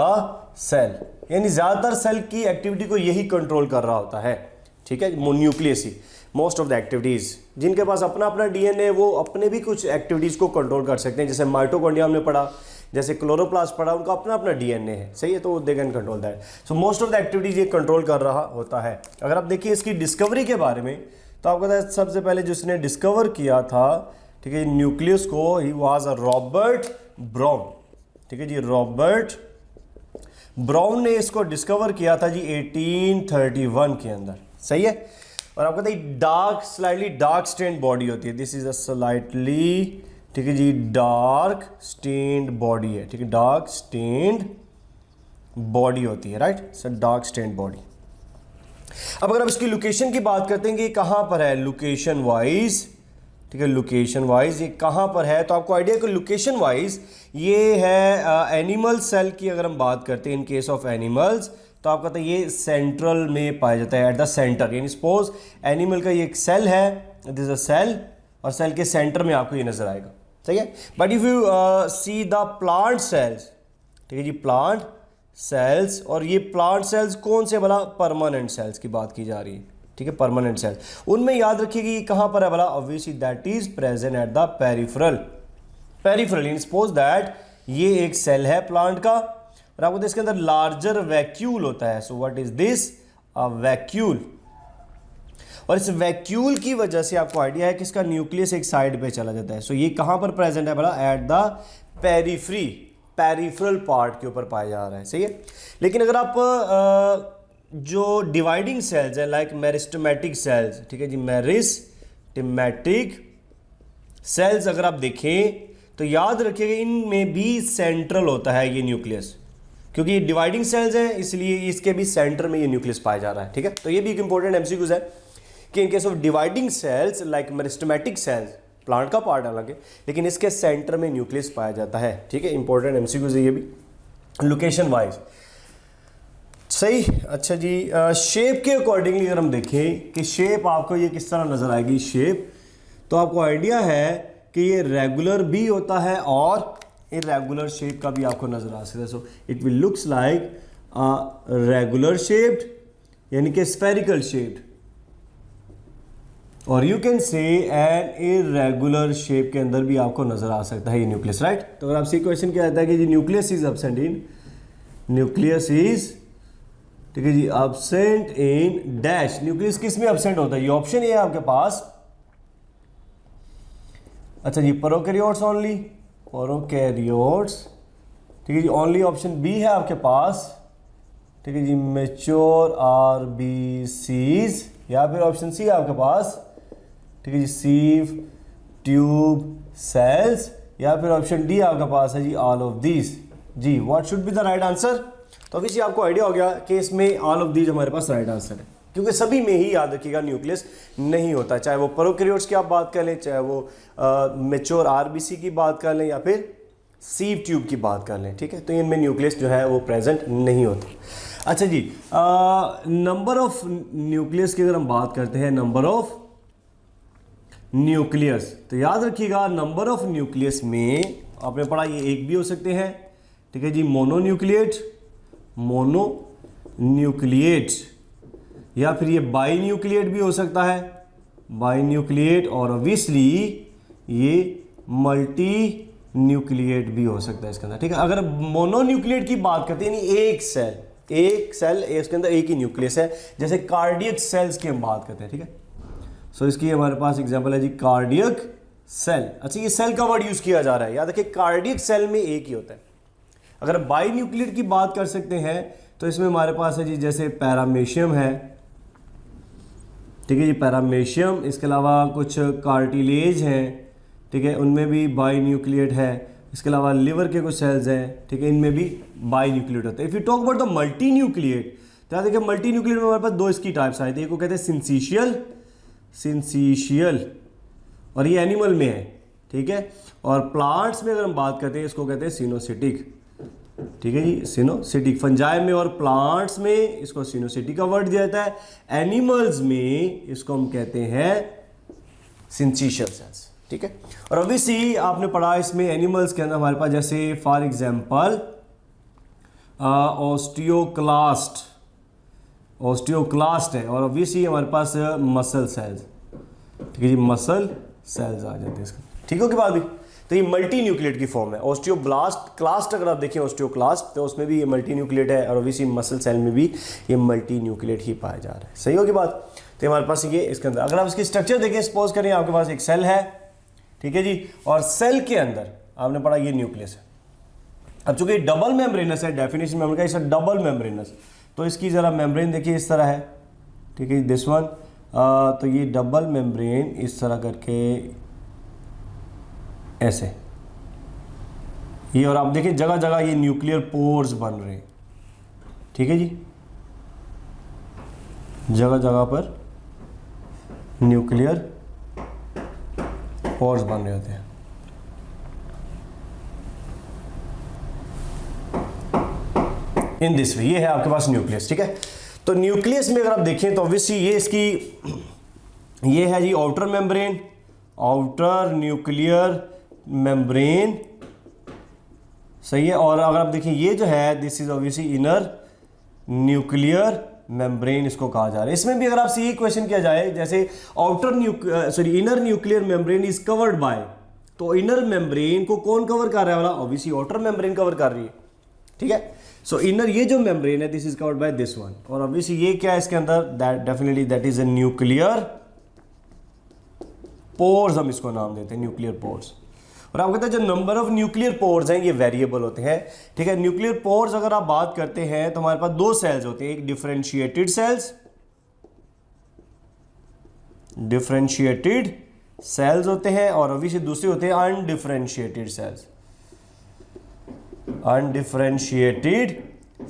cell, यानी ज्यादातर सेल की एक्टिविटी को यही कंट्रोल कर रहा होता है, ठीक है, nucleus he. Most of the activities, जिनके पास अपना अपना डीएनए, वो अपने भी कुछ एक्टिविटीज को कंट्रोल कर सकते हैं। जैसे माइटोकॉन्ड्रिया हमने पढ़ा, जैसे क्लोरोप्लास्ट पढ़ा, उनका अपना अपना डीएनए है, सही है, तो they can control that. So most of the activities ये कंट्रोल कर रहा होता है। अगर आप देखिए इसकी डिस्कवरी के बारे में तो आपको पता है सबसे पहले जिसने डिस्कवर किया था, ठीक है, न्यूक्लियस को, he was a Robert brown, ठीक है जी, रॉबर्ट ब्राउन ने इसको डिस्कवर किया था जी 1831 के अंदर, सही है। और आपको पता है स्लाइटली डार्क स्टेन्ड बॉडी होती है, दिस इज अ स्लाइटली, ठीक है जी, डार्क स्टेन्ड बॉडी है, ठीक है, डार्क स्टेन्ड बॉडी होती है, right, so dark stained body. अब अगर आप इसकी लोकेशन की बात करते हैं कि कहां पर है लोकेशन वाइज, ठीक है, लोकेशन वाइज ये कहां पर है, तो आपको आइडिया कि लोकेशन वाइज ये है एनिमल सेल की अगर हम बात करते हैं, इन केस ऑफ एनिमल्स, तो आपका तो ये सेंट्रल में पाया जाता है, एट द सेंटर। यानी सपोज एनिमल का ये एक सेल है, दिस इज अ सेल, और सेल के सेंटर में आपको ये नजर आएगा, सही है। But if you see the plant cells, ठीक है जी, प्लांट सेल्स, और ये प्लांट सेल्स कौन से भला? परमानेंट सेल्स की बात की जा रही है, ठीक है, परमानेंट सेल। उनमें याद रखिएगा ये कहां पर है भला? Obviously that is present at the peripheral. In suppose that ये एक सेल है प्लांट का, और आपको इसके अंदर लार्जर वैक्यूल होता है। So what is this? A vacuole. और इस वैक्यूल की वजह से आपको आइडिया है कि इसका न्यूक्लियस एक साइड पे चला जाता है। सो ये कहां पर प्रेजेंट है भला? At the periphery, peripheral part के ऊपर पाया जा रहा है, सही है। लेकिन अगर आप जो डिवाइडिंग सेल्स है लाइक मेरिस्टेमेटिक सेल्स, ठीक है जी, मेरिस्टेमेटिक सेल्स अगर आप देखें तो याद रखिएगा इनमें भी सेंट्रल होता है ये न्यूक्लियस, क्योंकि ये डिवाइडिंग सेल्स हैं इसलिए इसके भी सेंटर में ये न्यूक्लियस पाया जा रहा है, ठीक है। तो ये भी एक इंपॉर्टेंट एमसीक्यूज है कि इन case of dividing cells like meristematic cells, plant का पार्ट अलग है लेकिन इसके सेंटर में न्यूक्लियस पाया जाता है, ठीक है, इंपॉर्टेंट एमसीक्यूज है ये भी लोकेशन वाइज, सही। अच्छा जी, शेप के अकॉर्डिंगली अगर हम देखें कि शेप आपको ये किस तरह नजर आएगी शेप, तो आपको आइडिया है कि ये रेगुलर भी होता है और इरेगुलर शेप का भी आपको नजर आ सकता है। So it will looks like regular shaped, यानी कि स्फेरिकल शेप्ड, और you can say an irregular shape के अंदर भी आपको नजर आ सकता है ये न्यूक्लियस, राइट। तो अगर आपसे क्वेश्चन क्या आता है कि जी nucleus is absent in, nucleus is, ठीक है जी, एब्सेंट इन डैश, न्यूक्लियस किस में एब्सेंट होता है? ये ऑप्शन ये है आपके पास, अच्छा जी, प्रोकैरियोट्स ओनली, प्रोकैरियोट्स, ठीक है जी, ओनली ऑप्शन बी है आपके पास, ठीक है जी, मैच्योर आरबीसीज, या फिर ऑप्शन सी है आपके पास, ठीक है जी, सीव ट्यूब सेल्स, या फिर ऑप्शन डी आपके पास है जी ऑल ऑफ दीज। जी what should be the right answer? तो ऑब्वियसली आपको आइडिया हो गया कि इसमें ऑल ऑफ दीज हमारे पास राइट आंसर है, क्योंकि सभी में ही याद रखिएगा न्यूक्लियस नहीं होता, चाहे वो प्रोकैरियोट्स की आप बात कर लें, चाहे वो मैच्योर आरबीसी की बात कर लें या फिर सीव ट्यूब की बात कर लें, ठीक है। तो इनमें न्यूक्लियस जो है वो प्रेजेंट नहीं होता। अच्छा जी, नंबर ऑफ न्यूक्लियस की अगर हम बात करते हैं, नंबर ऑफ न्यूक्लियस, तो याद रखिएगा नंबर ऑफ न्यूक्लियस में आपने पढ़ा ये एक भी हो सकते हैं, ठीक है जी, मोनोन्यूक्लिएट, मोनोन्यूक्लिएट, या फिर ये बाई न्यूक्लिएट भी हो सकता है, बाई न्यूक्लिएट, और ऑब्वियसली ये मल्टी न्यूक्लिएट भी हो सकता है इसके अंदर, ठीक है। अगर मोनोन्यूक्लिएट की बात करते हैं यानी एक सेल इसके अंदर एक ही न्यूक्लियस है, जैसे कार्डियक सेल्स की हम बात करते हैं, ठीक है। सो इसकी हमारे पास एग्जांपल है जी कार्डियक सेल। अच्छा, ये सेल का वर्ड यूज किया जा रहा है, याद रखिए कार्डियक सेल में एक ही होता है। अगर बाई न्यूक्लिएट की बात कर सकते हैं तो इसमें हमारे पास है जी जैसे पैरामेशियम है, ठीक है जी, पैरामेशियम, इसके अलावा कुछ कार्टिलेज हैं, ठीक है, उनमें भी बाई न्यूक्लिएट है। इसके अलावा लिवर के कुछ सेल्स हैं, ठीक है, इनमें भी बाई न्यूक्लिएट होते हैं। If you talk about the multi nucleate, तो देखिए मल्टी न्यूक्लिएट में हमारे पास दो इसकी टाइप्स आए थे, एक को कहते हैं सिंसीशियल, और ये एनिमल में है, ठीक है, और प्लांट्स में अगर हम बात करते हैं इसको कहते हैं सिनोसिटिक, ठीक है जी, सिनोसिटिक। फंजाई में और प्लांट्स में इसको सिनोसिटिक का वर्ड दिया जाता है, एनिमल्स में इसको हम कहते हैं सिंसीशियल सेल्स, ठीक है। और ऑब्वियसली आपने पढ़ा इसमें एनिमल्स के अंदर हमारे पास जैसे फॉर एग्जांपल ऑस्टियोक्लास्ट है, और ऑब्वियसली हमारे पास मसल सेल्स, ठीक है जी, मसल सेल्स आ जाते हैं इसका, ठीक हो कि बात भी। तो ये मल्टी न्यूक्लिएट की फॉर्म है। ऑस्टियोब्लास्ट क्लास्ट अगर आप देखें ऑस्टियोक्लास्ट, तो उसमें भी ये मल्टी न्यूक्लिएट है, और ऑब्वियसली मसल सेल में भी ये मल्टी न्यूक्लिएट ही पाया जा रहा है, सही हो की बात। तो हमारे पास ये इसके अंदर अगर आप इसकी स्ट्रक्चर देखें, सपोज करें आपके पास एक सेल है, ठीक है जी, और सेल के अंदर आपने पढ़ा ये न्यूक्लियस है। अब चूंकि डबल मेम्ब्रेनस है, डेफिनेशन में हमने कहा इसे डबल मेम्ब्रेनस, तो इसकी जरा मेम्ब्रेन देखिए इस तरह है, ठीक है, दिस वन, तो ये डबल मेम्ब्रेन इस तरह करके ऐसे ये, और आप देखिए जगह जगह ये न्यूक्लियर पोर्स बन रहे हैं, ठीक है जी, जगह जगह पर न्यूक्लियर पोर्स बन रहे होते हैं। इन दिस वे, ये है आपके पास न्यूक्लियस, ठीक है। तो न्यूक्लियस में अगर आप देखें तो ऑब्वियसली ये इसकी ये है जी outer membrane, outer nuclear membrane, सही है। और अगर आप देखें ये जो है this is obviously inner nuclear membrane इसको कहा जा रहा है। इसमें भी अगर आपसे ये क्वेश्चन किया जाए जैसे inner nuclear membrane is covered by, तो इनर मेम्ब्रेन को कौन कवर कर रहा है वाला, ऑब्वियसली आउटर मेम्ब्रेन कवर कर रही है, ठीक है। सो इनर ये जो मेम्ब्रेन है this is covered by this one, और ऑब्वियसली ये क्या है इसके अंदर, that definitely that is a nuclear pores, हम इसको नाम देते हैं न्यूक्लियर पोर्स। और आप कहते हैं जो नंबर ऑफ न्यूक्लियर पोर्स हैं ये वेरिएबल होते हैं, ठीक है। न्यूक्लियर पोर्स अगर आप बात करते हैं तो हमारे पास दो सेल्स होते हैं, एक डिफरेंशिएटेड सेल्स होते हैं, और ऑब्वियसली दूसरे होते हैं अनडिफरेंशिएटेड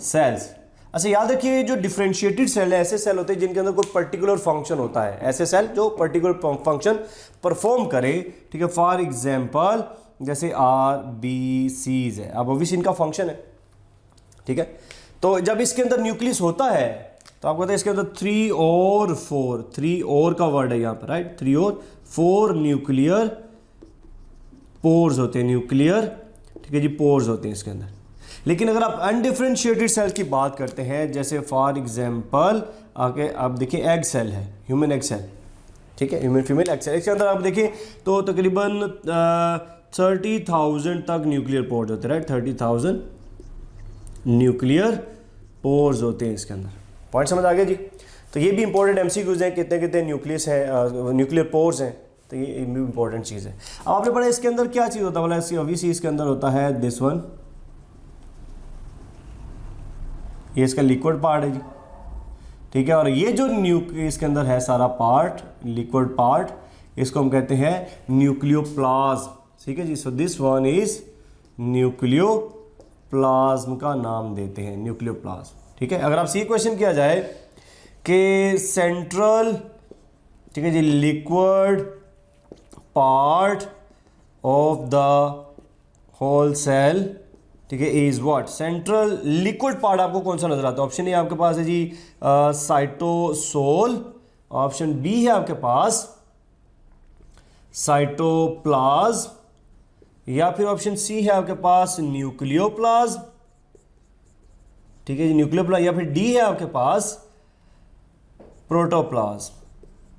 सेल्स। अच्छा, याद रखिए जो डिफरेंशिएटेड सेल है ऐसे सेल होते हैं जिनके अंदर कोई पर्टिकुलर फंक्शन होता है, ऐसे सेल जो पर्टिकुलर फंक्शन परफॉर्म करे, ठीक है। फॉर एग्जांपल जैसे RBCs है, अब ऑब्वियसली इनका फंक्शन है, ठीक है। तो जब इसके अंदर न्यूक्लियस होता है तो आपको पता है इसके अंदर 3 और का वर्ड है यहाँ पर, राइट, 3 और 4 न्यूक्लियर पोर्स होते हैं, न्यूक्लियर, ठीक है जी, पोर्स होते हैं इसके अंदर। लेकिन अगर आप अनडिफरेंशिएटेड सेल की बात करते हैं, जैसे फॉर एग्जांपल आगे आप देखिए एग सेल है, ह्यूमन एग सेल, ठीक है, ह्यूमन फीमेल एग सेल, इसके अंदर आप देखें तो तकरीबन 30,000 तक न्यूक्लियर पोर्स होते हैं, राइट, 30,000 न्यूक्लियर पोर्स होते हैं इसके अंदर। पॉइंट समझ आ गया जी। तो ये भी इंपॉर्टेंट एमसीक्यूज हैं, कितने कितने न्यूक्लियस है, न्यूक्लियर पोर्स हैं, तो ये भी इंपॉर्टेंट चीज़ है। अब आपने पढ़ा इसके अंदर क्या चीज़ होता है, बोला ऑब्वियसली इसके अंदर होता है दिस वन, ये इसका लिक्विड पार्ट है जी, ठीक है। और ये जो इसके अंदर है सारा पार्ट, लिक्विड पार्ट, इसको हम कहते हैं न्यूक्लियोप्लाज्म, ठीक है जी। So this one is nucleoplasm, plasm का नाम देते हैं, न्यूक्लियोप्लाज्म। ठीक है, अगर आपसे ये क्वेश्चन किया जाए कि सेंट्रल, ठीक है जी, liquid part of the whole cell, ठीक है, is what? Central liquid part आपको कौन सा नजर आता है? ऑप्शन ए आपके पास है जी साइटोसोल, ऑप्शन बी है आपके पास साइटोप्लाज्म, या फिर ऑप्शन सी है आपके पास न्यूक्लियोप्लाज्म, ठीक है जी, न्यूक्लियोप्लाज्म, या फिर डी है आपके पास प्रोटोप्लाज्म।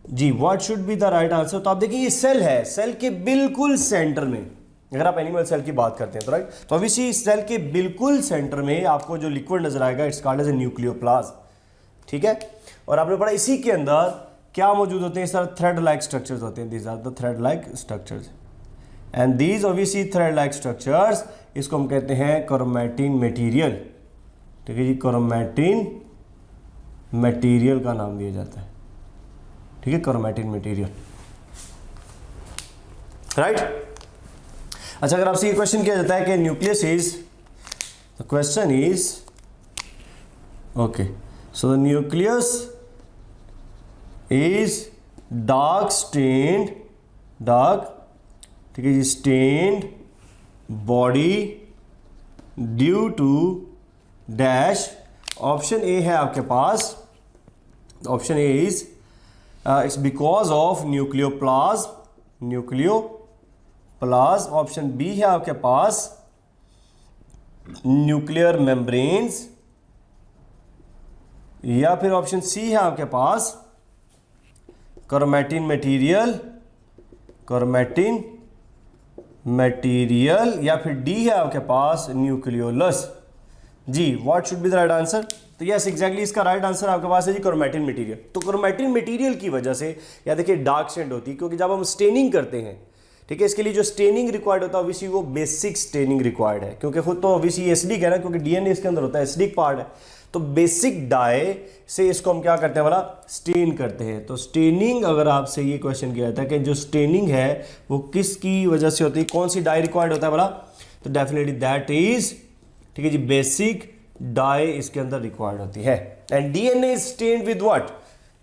जी, what should be the right answer? तो आप देखिए ये सेल है, सेल के बिल्कुल सेंटर में, अगर आप एनिमल सेल की बात करते हैं तो राइट, तो ऑब्वियसली सेल के बिल्कुल सेंटर में आपको जो लिक्विड नजर आएगा it's called as a nucleoplasm. ठीक है, और आपने पढ़ा इसी के अंदर क्या मौजूद होते हैं? इस तरह थ्रेड लाइक स्ट्रक्चर्स होते हैं, these are the thread like structures, and these obviously thread like structures, इसको हम कहते हैं क्रोमैटिन मटेरियल। ठीक है जी, क्रोमैटिन मटेरियल का नाम दिया जाता है। ठीक है, क्रोमैटिन मटेरियल, राइट। अच्छा, अगर आपसे ये क्वेश्चन किया जाता है कि nucleus is, the question is, okay, so the nucleus is dark stained, dark, ठीक है जी, stained body due to dash. Option A है आपके पास, option A is it's because of nucleoplasm, nucleoplasm. Option B है आपके पास न्यूक्लियर मेम्ब्रेन्स, या फिर ऑप्शन सी है आपके पास क्रोमैटिन मटेरियल, क्रोमैटिन मटेरियल, या फिर डी है आपके पास न्यूक्लियोलस। जी, what should be the right answer? तो यस, एग्जैक्टली इसका राइट आंसर आपके पास है जी क्रोमैटिन मटेरियल। तो क्रोमैटिन मटेरियल की वजह से या देखिए डार्क शेड होती है, क्योंकि जब हम स्टेनिंग करते हैं, ठीक है, इसके लिए जो स्टेनिंग रिक्वायर्ड होता है ऑब्वियसली वो बेसिक स्टेनिंग रिक्वायर्ड है, क्योंकि खुद तो ऑब्वियसली एसिडिक है ना, क्योंकि डीएनए इसके अंदर होता है, एसिडिक पार्ट है, तो बेसिक डाई से इसको हम क्या करते हैं वाला, स्टेन करते हैं। तो स्टेनिंग, अगर आपसे ये क्वेश्चन किया जाता है कि जो स्टेनिंग है वो किसकी वजह से होती है, कौन सी डाई रिक्वायर्ड होता है वाला, तो डेफिनेटली दैट इज, ठीक है जी, बेसिक डाई इसके अंदर रिक्वायर्ड होती है। And DNA is stained with what?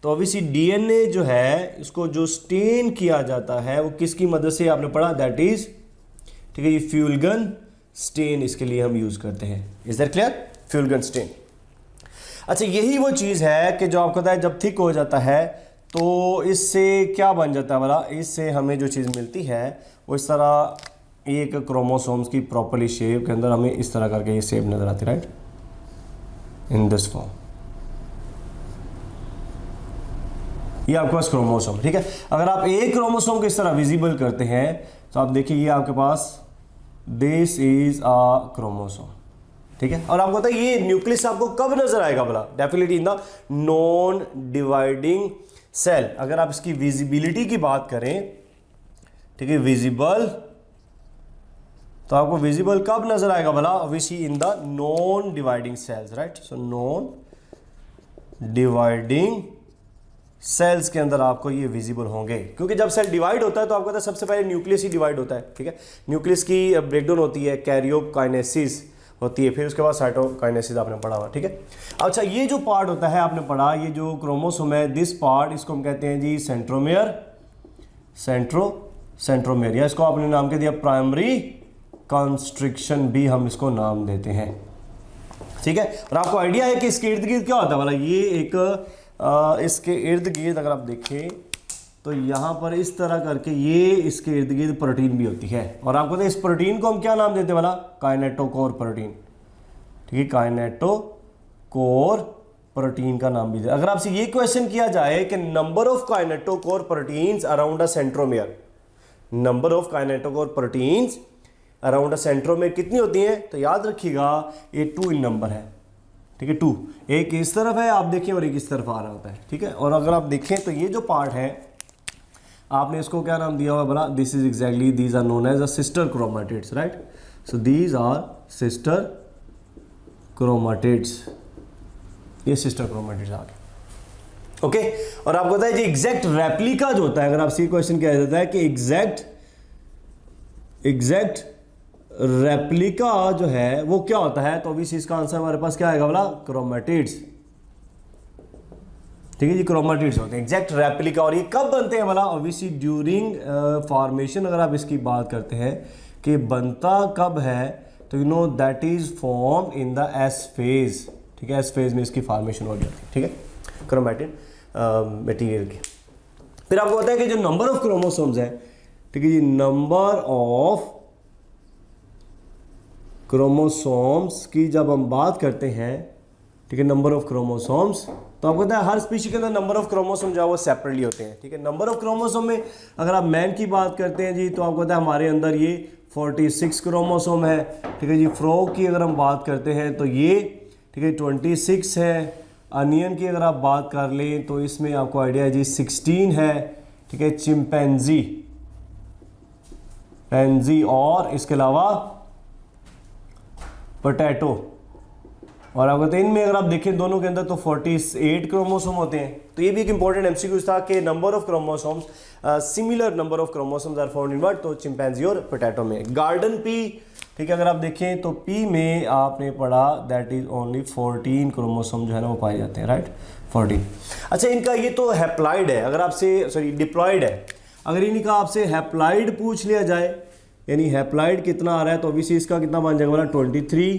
तो ऑब्वियसली डीएनए जो है इसको जो स्टेन किया जाता है वो किसकी मदद से, आपने पढ़ा, दैट इज, ठीक है जी, फ्यूलगन स्टेन इसके लिए हम यूज करते हैं। Is that clear? Feulgen stain. अच्छा, यही वो चीज है कि जो आपको पता है जब थिक हो जाता है तो इससे क्या बन जाता है वाला, इससे हमें जो चीज मिलती है वो इस तरह एक क्रोमोसोम्स की प्रॉपरली शेप के अंदर हमें इस तरह करके ये शेप नजर आती है, राइट, इन दिस फॉर्म। ये आपके पास क्रोमोसोम, ठीक है। अगर आप एक क्रोमोसोम को इस तरह विजिबल करते हैं तो आप देखिए ये आपके पास दिस इज अ क्रोमोसोम, ठीक है। और आपको पता है ये न्यूक्लियस आपको कब नजर आएगा बोला, definitely in the non dividing cell. अगर आप इसकी विजिबिलिटी की बात करें, ठीक है, विजिबल, तो आपको विजिबल कब नजर आएगा बोला, obviously in the non dividing cells, right. So non dividing cells के अंदर आपको ये विजिबल होंगे, क्योंकि जब सेल डिवाइड होता है तो आपको पता है सबसे पहले न्यूक्लियस ही डिवाइड होता है, ठीक है। न्यूक्लियस की ब्रेकडाउन होती है, कैरियोकाइनेसिस होती है, फिर उसके बाद साइटोकाइनेसिस आपने पढ़ा हुआ, ठीक है। अच्छा, ये जो पार्ट होता है आपने पढ़ा, ये जो क्रोमोसोम है, दिस पार्ट, इसको हम कहते हैं जी सेंट्रोमेयर, सेंट्रोमेयर, या इसको आपने नाम के दिया प्राइमरी कंस्ट्रिक्शन भी हम इसको नाम देते हैं, ठीक है। और आपको आइडिया है कि इसके इर्द गिर्द क्या होता है वाला, ये एक इसके इर्द गिर्द अगर आप देखें तो यहाँ पर इस तरह करके ये इसके इर्द गिर्द प्रोटीन भी होती है, और आपको तो इस प्रोटीन को हम क्या नाम देते हैं वाला, काइनेटोकोर प्रोटीन, ठीक है, काइनेटोकोर प्रोटीन का नाम भी दे। अगर आपसे ये क्वेश्चन किया जाए कि number of kinetochore proteins around a centromere, number of kinetochore proteins around a centromere कितनी होती हैं, तो याद रखिएगा ये 2 इन नंबर है, ठीक है। 2 एक इस तरफ है आप देखें और एक इस तरफ आ रहा होता है, ठीक है। और अगर आप देखें तो ये जो पार्ट है आपने इसको क्या नाम दिया हुआ बोला, this is exactly, these are known as a sister chromatids, right. So these are sister chromatids, ये सिस्टर क्रोमेटिड्स आ गए, ओके। और आपको पता है जी एग्जैक्ट रेप्लिका जो होता है, अगर आपसे क्वेश्चन किया जाता है कि एग्जैक्ट रेप्लिका जो है वो क्या होता है, तो ऑब्वियसली इसका आंसर हमारे पास क्या आएगा बोला, क्रोमेटिड्स। ठीक है जी, क्रोमेटिड्स होते हैं एग्जैक्ट रेप्लिका। और ये कब बनते हैं बोला, ऑब्वियसली ड्यूरिंग फॉर्मेशन। अगर आप इसकी बात करते हैं कि बनता कब है, तो you know that is form in the S phase. ठीक है, एस फेज में इसकी फॉर्मेशन हो जाती है। ठीक है, क्रोमेटिड मटेरियल की। फिर आपको पता है कि जो नंबर ऑफ क्रोमोसोम्स है, ठीक है जी, नंबर ऑफ क्रोमोसोम्स की जब हम बात करते हैं, ठीक है, नंबर ऑफ क्रोमोसोम्स, तो आपको पता है हर स्पीशीज के अंदर नंबर ऑफ क्रोमोसोम जो है वो सेपरेटली होते हैं। ठीक है, नंबर ऑफ क्रोमोसोम में अगर आप मैन की बात करते हैं जी, तो आपको पता है हमारे अंदर ये 46 क्रोमोसोम है। ठीक है जी, फ्रॉग की अगर हम बात करते हैं तो ये, ठीक है, 26 है। अनियन की अगर आप बात कर लें तो इसमें आपको आइडिया है जी 16 है। ठीक है, चिंपैंजी और इसके अलावा पोटैटो। और आपको पता है इनमें अगर आप देखें दोनों के अंदर तो 48 क्रोमोसोम होते हैं। तो ये भी एक इंपॉर्टेंट एमसीक्यू था कि number of chromosomes, similar number of chromosomes are found in what, तो चिंपैंजी और पोटैटो में। गार्डन पी, ठीक है, अगर आप देखें तो पी में आपने पढ़ा दैट इज ओनली 14 क्रोमोसोम जो है ना वो पाए जाते हैं, राइट, 14। अच्छा, इनका ये तो हैप्लॉइड है, अगर आपसे सॉरी डिप्लॉयड है। अगर इनका आपसे हैप्लॉइड पूछ लिया जाए, यानी हैप्लॉइड कितना आ रहा है, तो ऑब्वियसली इसका कितना बन जाएगा बोला 23।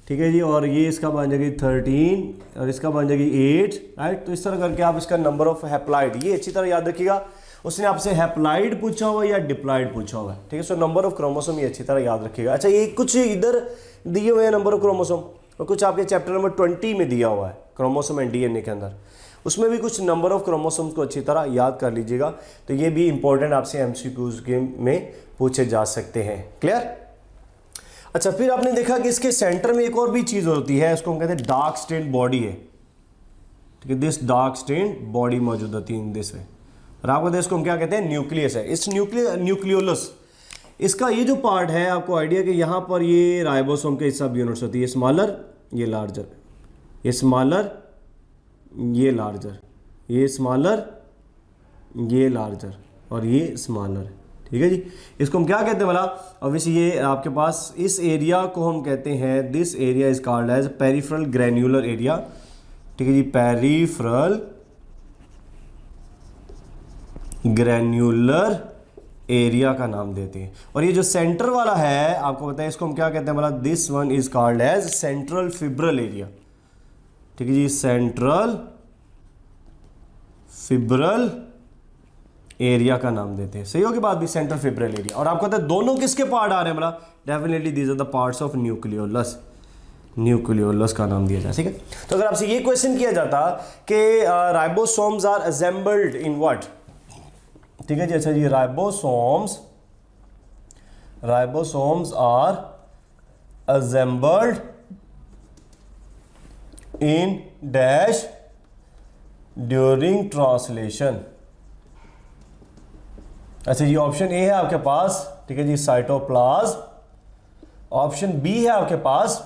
ठीक है जी, और ये इसका बन जाएगी 13 और इसका बन जाएगी 8, राइट। तो इस तरह करके आप इसका नंबर ऑफ हैप्लॉइड, ये अच्छी तरह याद रखिएगा। उसने आपसे हैप्लॉइड पूछा हुआ या डिप्लॉयड पूछा हुआ है। ठीक है, सो नंबर ऑफ क्रोमोसोम ये अच्छी तरह याद रखिएगा। अच्छा, ये कुछ इधर दिए हुए हैं नंबर ऑफ क्रोमोसोम, और कुछ आपके चैप्टर नंबर 20 में दिया हुआ है क्रोमोसोम एंड डीएनए के अंदर, उसमें भी कुछ नंबर ऑफ क्रोमोसोम्स को अच्छी तरह याद कर लीजिएगा। तो ये भी इंपॉर्टेंट आपसे एमसीक्यूज के में पूछे जा सकते हैं। क्लियर? अच्छा, फिर आपने देखा कि इसके सेंटर में एक और भी चीज़ होती है, इसको हम कहते हैं डार्क स्टेन्ड बॉडी है। ठीक है, दिस डार्क स्टेन्ड बॉडी मौजूद होती है इन दिस वे। और आपको इसको हम क्या कहते हैं, न्यूक्लियस है। इस न्यूक्लियोलस, इसका ये जो पार्ट है, आपको आइडिया कि यहाँ पर ये राइबोसोम के सब यूनिट्स होती है, स्मॉलर, ये लार्जर, ये स्मॉलर, ये लार्जर, ये स्मॉलर, ये लार्जर और ये स्मॉलर। ठीक है जी, इसको हम क्या कहते हैं बोला, ऑब्वियसली ये आपके पास इस एरिया को हम कहते हैं, this area is called as peripheral granular area. ठीक है जी, पेरिफेरल ग्रैन्युलर एरिया का नाम देते हैं। और ये जो सेंटर वाला है, आपको पता है इसको हम क्या कहते हैं बोला, this one is called as central fibril area. ठीक है जी, सेंट्रल फिब्रल एरिया का नाम देते हैं। सही होगी बात भी, सेंट्रल फिब्रल एरिया। और आपको पता है दोनों किसके पार्ट आ रहे हैं बोला, definitely these are the parts of nucleolus, nucleolus का नाम दिया जाए। ठीक है, तो अगर आपसे ये क्वेश्चन किया जाता कि ribosomes are assembled in what, ठीक है जी, अच्छा जी, ribosomes are assembled in dash during translation. अच्छा जी, ऑप्शन ए है आपके पास, ठीक है जी, साइटोप्लाज्म। ऑप्शन बी है आपके पास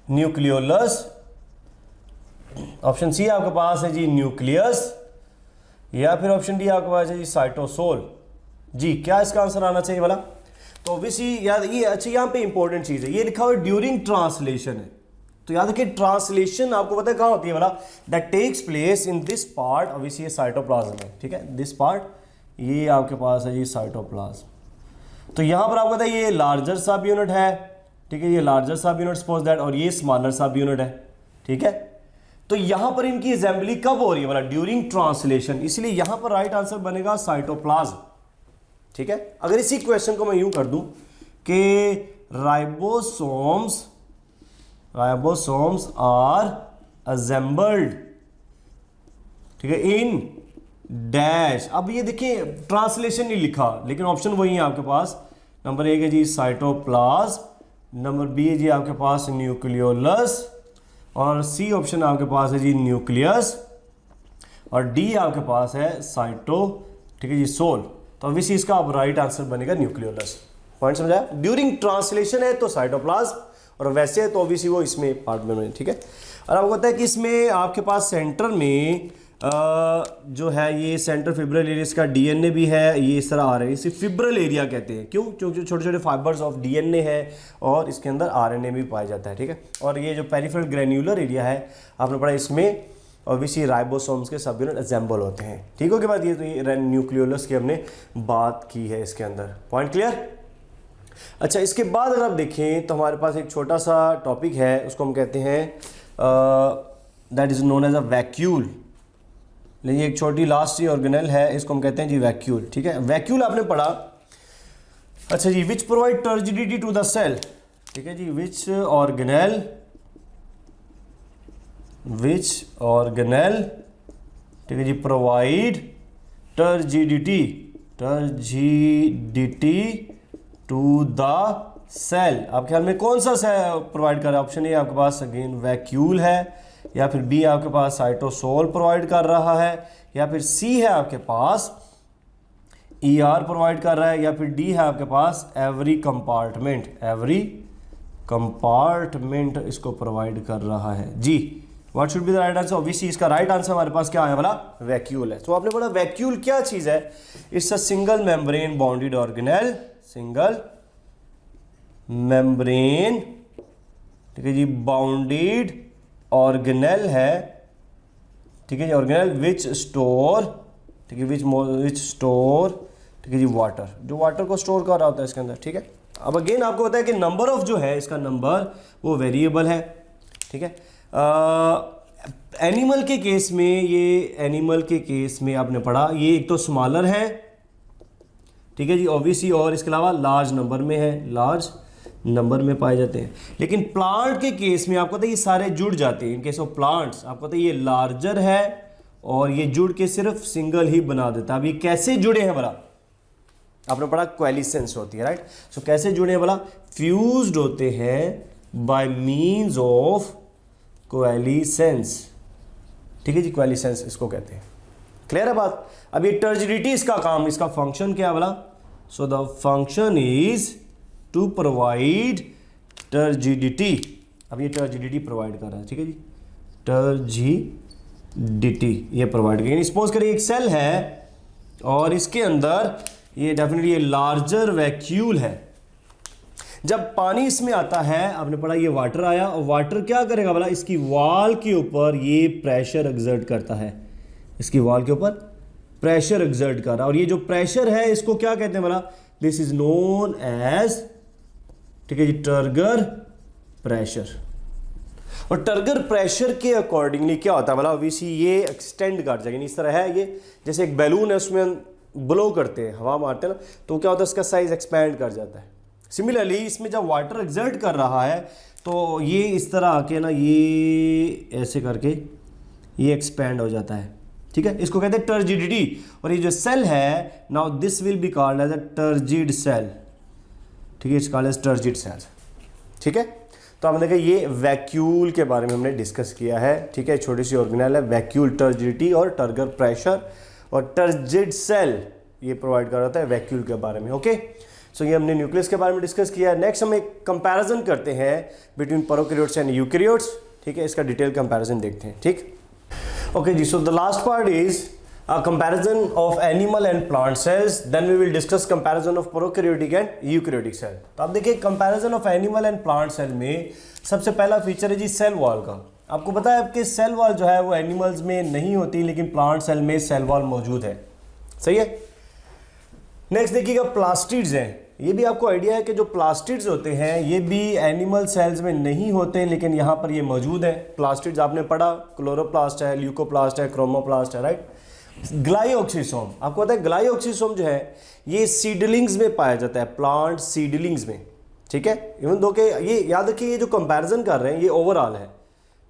न्यूक्लियोलस। ऑप्शन सी आपके पास है जी न्यूक्लियस, या फिर ऑप्शन डी आपके पास है जी साइटोसोल। जी, क्या इसका आंसर आना चाहिए वाला, तो ऑब्वियसली याद ये, अच्छा यहाँ पे इंपॉर्टेंट चीज है, ये लिखा हुआ ड्यूरिंग ट्रांसलेशन है। तो याद रखिए ट्रांसलेशन आपको पता है कहाँ होती है वाला, that takes place in this part, obviously ये साइटोप्लाज्म है। ठीक है, दिस पार्ट, ये आपके पास है जी साइटोप्लाज्म। तो यहाँ पर आपको पता है ये लार्जर सब यूनिट है। ठीक है, ये लार्जर सब यूनिट सपोज दैट, और ये स्मॉलर सब यूनिट है। ठीक है, तो यहाँ पर इनकी असेंबली कब हो रही है बोला, ड्यूरिंग ट्रांसलेशन, इसलिए यहाँ पर राइट आंसर बनेगा साइटोप्लाज्म। ठीक है, अगर इसी क्वेश्चन को मैं यूं कर दूं कि राइबोसोम्स आर असेंबल्ड, ठीक है, इन डैश। अब ये देखिए ट्रांसलेशन नहीं लिखा, लेकिन ऑप्शन वही है आपके पास। नंबर एक है जी साइटोप्लाज्म, नंबर बी है जी आपके पास न्यूक्लियोलस, और सी ऑप्शन आपके पास है जी न्यूक्लियस, और डी आपके पास है साइटो, ठीक है जी, सोल। तो ऑब्वियसली इसका अब राइट आंसर बनेगा न्यूक्लियोलस। पॉइंट समझाया? ड्यूरिंग ट्रांसलेशन है तो साइटोप्लाज्म, और वैसे है तो ऑब्वियसली वो इसमें पार्ट में। ठीक है, और आपको पता है कि इसमें आपके पास सेंटर में जो है ये सेंट्रल फिब्रल एरिया का डीएनए भी है, ये इस तरह आ रहा है, इसे फिब्रल एरिया कहते हैं। क्यों? क्योंकि छोटे छोटे फाइबर्स ऑफ डीएनए है और इसके अंदर आरएनए भी पाया जाता है, ठीक है। और ये जो पेरिफेरल ग्रेन्युलर एरिया है आपने पढ़ा, इसमें ऑब्वियसली राइबोसोम्स के सब यूनिट असेंबल होते हैं, ठीक हो। के बाद ये तो ये न्यूक्लियोलस की हमने बात की है इसके अंदर, पॉइंट क्लियर। अच्छा, इसके बाद अगर आप देखें तो हमारे पास एक छोटा सा टॉपिक है, उसको हम कहते हैं that is known as a vacuole. लेकिन एक छोटी लास्ट ही ऑर्गेनेल है, इसको हम कहते हैं जी वैक्यूल, ठीक है। वैक्यूल आपने पढ़ा। अच्छा जी, which provide turgidity to the cell, ठीक है जी। विच ऑर्गेनेल ठीक है जी, provide turgidity to the cell. आपके ख्याल में कौन सा सेल प्रोवाइड कर रहा है? ऑप्शन ए आपके पास अगेन वैक्यूल है, या फिर बी आपके पास साइटोसोल प्रोवाइड कर रहा है, या फिर सी है आपके पास ईआर प्रोवाइड कर रहा है, या फिर डी है आपके पास एवरी कंपार्टमेंट इसको प्रोवाइड कर रहा है जी। What should be the right answer? Obviously इसका राइट आंसर हमारे पास क्या है? वाला वैक्यूल है। तो आपने बोला वैक्यूल क्या चीज है? It's a single membrane bounded organelle, single membrane, ठीक है जी, बाउंडेड ऑर्गेनेल है, ठीक है जी, ऑर्गेनेल विच स्टोर, ठीक है, विच स्टोर, ठीक है जी, वाटर, जो वाटर को स्टोर कर रहा होता है इसके अंदर, ठीक है। अब अगेन आपको पता है कि नंबर ऑफ जो है इसका नंबर वो वेरिएबल है, ठीक है। एनिमल के केस में आपने पढ़ा, ये एक तो स्मॉलर है, ठीक है जी, ऑब्वियसली, और इसके अलावा लार्ज नंबर में है, लार्ज नंबर में पाए जाते हैं। लेकिन प्लांट के केस में आपको पता है ये सारे जुड़ जाते हैं। इन केस ऑफ प्लांट्स आपको पता है ये लार्जर है और ये जुड़ के सिर्फ सिंगल ही बना देता है। अब ये कैसे जुड़े हैं भला? आपने पढ़ा क्वेलिसेंस होती है, राइट। सो कैसे जुड़े हैं भला? फ्यूज्ड होते हैं बाय मीन्स ऑफ क्वेलिसेंस, ठीक है जी, क्वेलिसेंस इसको कहते हैं। क्लियर है बात? अब ये टर्जिडिटी इसका काम, इसका फंक्शन क्या है भला? So the function is to provide turgidity. अब ये टर्जिडिटी प्रोवाइड कर रहा है, ठीक है जी, टर्जिडिटी ये प्रोवाइड करेंगे। सपोज करिए एक सेल है और इसके अंदर ये डेफिनेटली ये लार्जर वैक्यूल है। जब पानी इसमें आता है, आपने पढ़ा ये वाटर आया, और वाटर क्या करेगा भला? इसकी वॉल के ऊपर ये प्रेशर एक्सर्ट करता है, इसकी वॉल के ऊपर प्रेशर एक्सर्ट कर रहा है, और ये जो प्रेशर है इसको क्या कहते हैं भला? दिस इज नोन एज, ठीक है जी, टर्गर प्रेशर। और टर्गर प्रेशर के अकॉर्डिंगली क्या होता है भला? ऑब्वियसली ये एक्सटेंड कर जाएगा, इस तरह है ये, जैसे एक बैलून है उसमें ब्लो करते हैं, हवा मारते हैं ना, तो क्या होता है? इसका साइज एक्सपैंड कर जाता है। सिमिलरली इसमें जब वाटर एक्सर्ट कर रहा है तो ये इस तरह आके ना, ये ऐसे करके ये एक्सपैंड हो जाता है, ठीक है। इसको कहते हैं टर्जिडिटी। और ये जो सेल है, now this will be called as a turgid cell, ठीक है, it's called as turgid cell, ठीक है। तो आपने देखा ये वैक्यूल के बारे में हमने डिस्कस किया है, ठीक है। छोटी सी ऑर्गेनेल है, वैक्यूल, टर्जिडिटी और टर्गर प्रेशर, और टर्जिड सेल ये प्रोवाइड कर रहा था वैक्यूल के बारे में, ओके। सो ये हमने न्यूक्लियस के बारे में डिस्कस किया है। नेक्स्ट हम एक कंपैरिजन करते हैं बिटवीन प्रोकैरियोट्स एंड यूकैरियोट्स, ठीक है। इसका डिटेल कंपैरिजन देखते हैं, ठीक। ओके जी, so the last part is a comparison of animal and plant cells, then we will discuss comparison of prokaryotic and eukaryotic cell। तो आप देखिए comparison of animal and plant cell में सबसे पहला फीचर है जी सेल वॉल का। आपको पता है आपके सेल वॉल जो है वो एनिमल्स में नहीं होती, लेकिन प्लांट सेल में सेल वॉल मौजूद है, सही है। नेक्स्ट देखिएगा प्लास्टिड्स हैं। ये भी आपको आइडिया है कि जो प्लास्टिड्स होते हैं ये भी एनिमल सेल्स में नहीं होते, लेकिन यहाँ पर ये मौजूद है। प्लास्टिड्स आपने पढ़ा, क्लोरोप्लास्ट है, ल्यूकोप्लास्ट है, क्रोमोप्लास्ट है, राइट। ग्लाइऑक्सीसोम, आपको पता है ग्लाइऑक्सीसोम जो है ये सीडलिंग्स में पाया जाता है, प्लांट सीडलिंग्स में, ठीक है। इवन दो के ये याद रखिए, ये जो कंपैरिजन कर रहे हैं ये ओवरऑल है,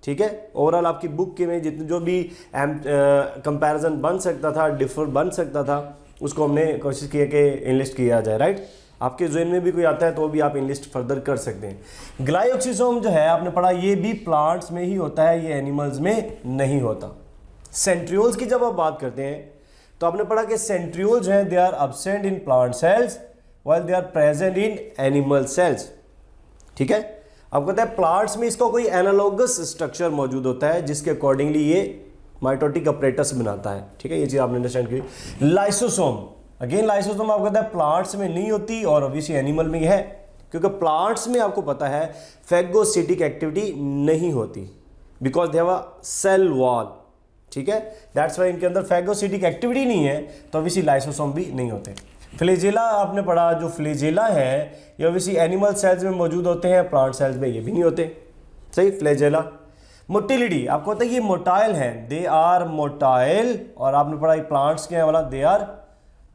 ठीक है। ओवरऑल आपकी बुक के में जितने जो भी कंपैरिजन बन सकता था, डिफर बन सकता था, उसको हमने कोशिश की है कि इनलिस्ट किया जाए, राइट। आपके ज़हन में भी कोई आता है तो भी आप इनलिस्ट फर्दर कर सकते हैं। ग्लाइऑक्सीसोम जो है आपने पढ़ा ये भी प्लांट्स में ही होता है, ये एनिमल्स में नहीं होता। सेंट्रियोल्स की जब आप बात करते हैं तो आपने पढ़ा कि सेंट्रियोल्स हैं they are absent in plant cells while they are present in animal cells, ठीक है। आपको पता है प्लांट्स में इसका कोई एनालॉगस स्ट्रक्चर मौजूद होता है जिसके अकॉर्डिंगली ये माइटोटिक अपरेटस बनाता है, ठीक है, ये चीज़ आपने अंडरस्टैंड की। लाइसोसोम, अगेन लाइसोसोम आपको पता है प्लांट्स में नहीं होती और ऑब्वियसली एनिमल में है, क्योंकि प्लांट्स में आपको पता है फैगोसिटिक एक्टिविटी नहीं होती because they have a cell wall, ठीक है, दैट्स वाई इनके अंदर फैगोसिटिक एक्टिविटी नहीं है, तो ऑब्वियसली लाइसोसोम भी नहीं होते। फ्लैजेला आपने पढ़ा, जो फ्लैजेला है ये ऑब्वियसली एनिमल सेल्स में मौजूद होते हैं, प्लांट सेल्स में ये भी नहीं होते, सही। फ्लैजेला। मोटिलिटी आपको पता है ये मोटाइल है, दे आर मोटाइल, और आपने पढ़ा प्लांट्स के वाला दे आर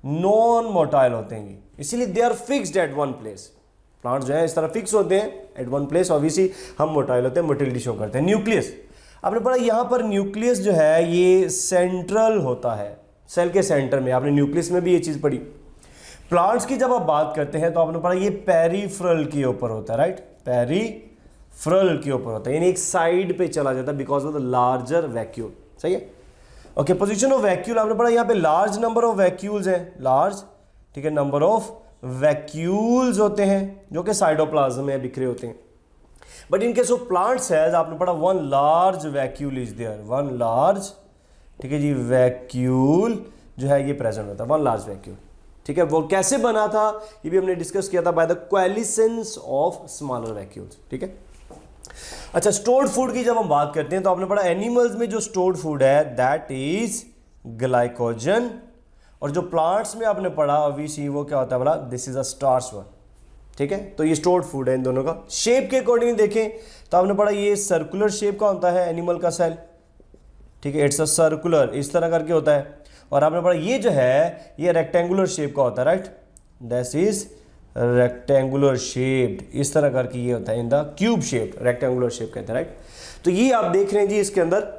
नॉन मोटाइल होते हैं, इसीलिए they are fixed at one place. Plants जो है इस तरह फिक्स होते हैं एट वन प्लेस, ऑब्वियसली हम मोटाइल होते हैं, मोटिलिटी शो करते हैं। न्यूक्लियस आपने पढ़ा यहाँ पर न्यूक्लियस जो है ये सेंट्रल होता है, सेल के सेंटर में, आपने न्यूक्लियस में भी ये चीज़ पढ़ी। प्लांट्स की जब आप बात करते हैं तो आपने पढ़ा ये पेरिफेरल के ऊपर होता है, राइट, पेरिफेरल के ऊपर होता है, यानी एक साइड पे चला जाता है because of the larger vacuole, सही है। ओके, पोजीशन ऑफ वैक्यूल आपने पढ़ा यहाँ पे लार्ज नंबर ऑफ वैक्यूल्स हैं, लार्ज, ठीक है, नंबर ऑफ वैक्यूल्स होते हैं जो कि साइटोप्लाज्म में बिखरे होते हैं। But in case of plant cells आपने पढ़ा one large vacuole is there, one large, ठीक है जी, वैक्यूल जो है ये प्रेजेंट होता है, वन लार्ज वैक्यूल, ठीक है। वो कैसे बना था ये भी हमने डिस्कस किया था, by the coalescence of smaller vacuoles, ठीक है। अच्छा, स्टोर्ड फूड की जब हम बात करते हैं तो आपने पढ़ा एनिमल्स में जो स्टोर्ड फूड है दैट इज ग्लाइकोजन, और जो प्लांट्स में आपने पढ़ा ऑब्वियसली वो क्या होता है बोला, this is a starch one, ठीक है। तो ये स्टोर्ड फूड है इन दोनों का। शेप के अकॉर्डिंग देखें तो आपने पढ़ा ये सर्कुलर शेप का होता है एनिमल का सेल, ठीक है, इट्स अ सर्कुलर, इस तरह करके होता है, और आपने पढ़ा ये जो है ये रेक्टेंगुलर शेप का होता है, right, this is rectangular shaped, इस तरह करके ये होता है in the cube shape, rectangular shape कहते हैं, राइट। तो ये आप देख रहे हैं जी, इसके अंदर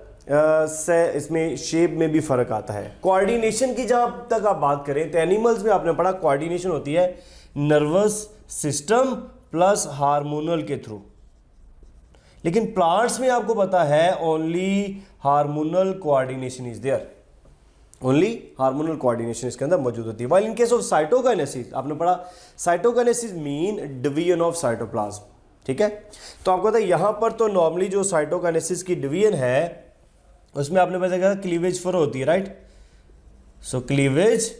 इसमें शेप में भी फर्क आता है। कोऑर्डिनेशन की जहां तक आप बात करें तो एनिमल्स में आपने पढ़ा कोऑर्डिनेशन होती है नर्वस सिस्टम प्लस हार्मोनल के थ्रू, लेकिन प्लांट्स में आपको पता है only hormonal coordination is there, only hormonal coordination इसके अंदर मौजूद होती है। While in case of cytokinesis आपने पढ़ा cytokinesis mean division of cytoplasm, ठीक है। तो आपको पता है यहां पर तो नॉर्मली जो साइटोकाइनेसिस की डिवीजन है उसमें आपने पता है क्लीवेज फरो होती है, राइट, सो क्लीवेज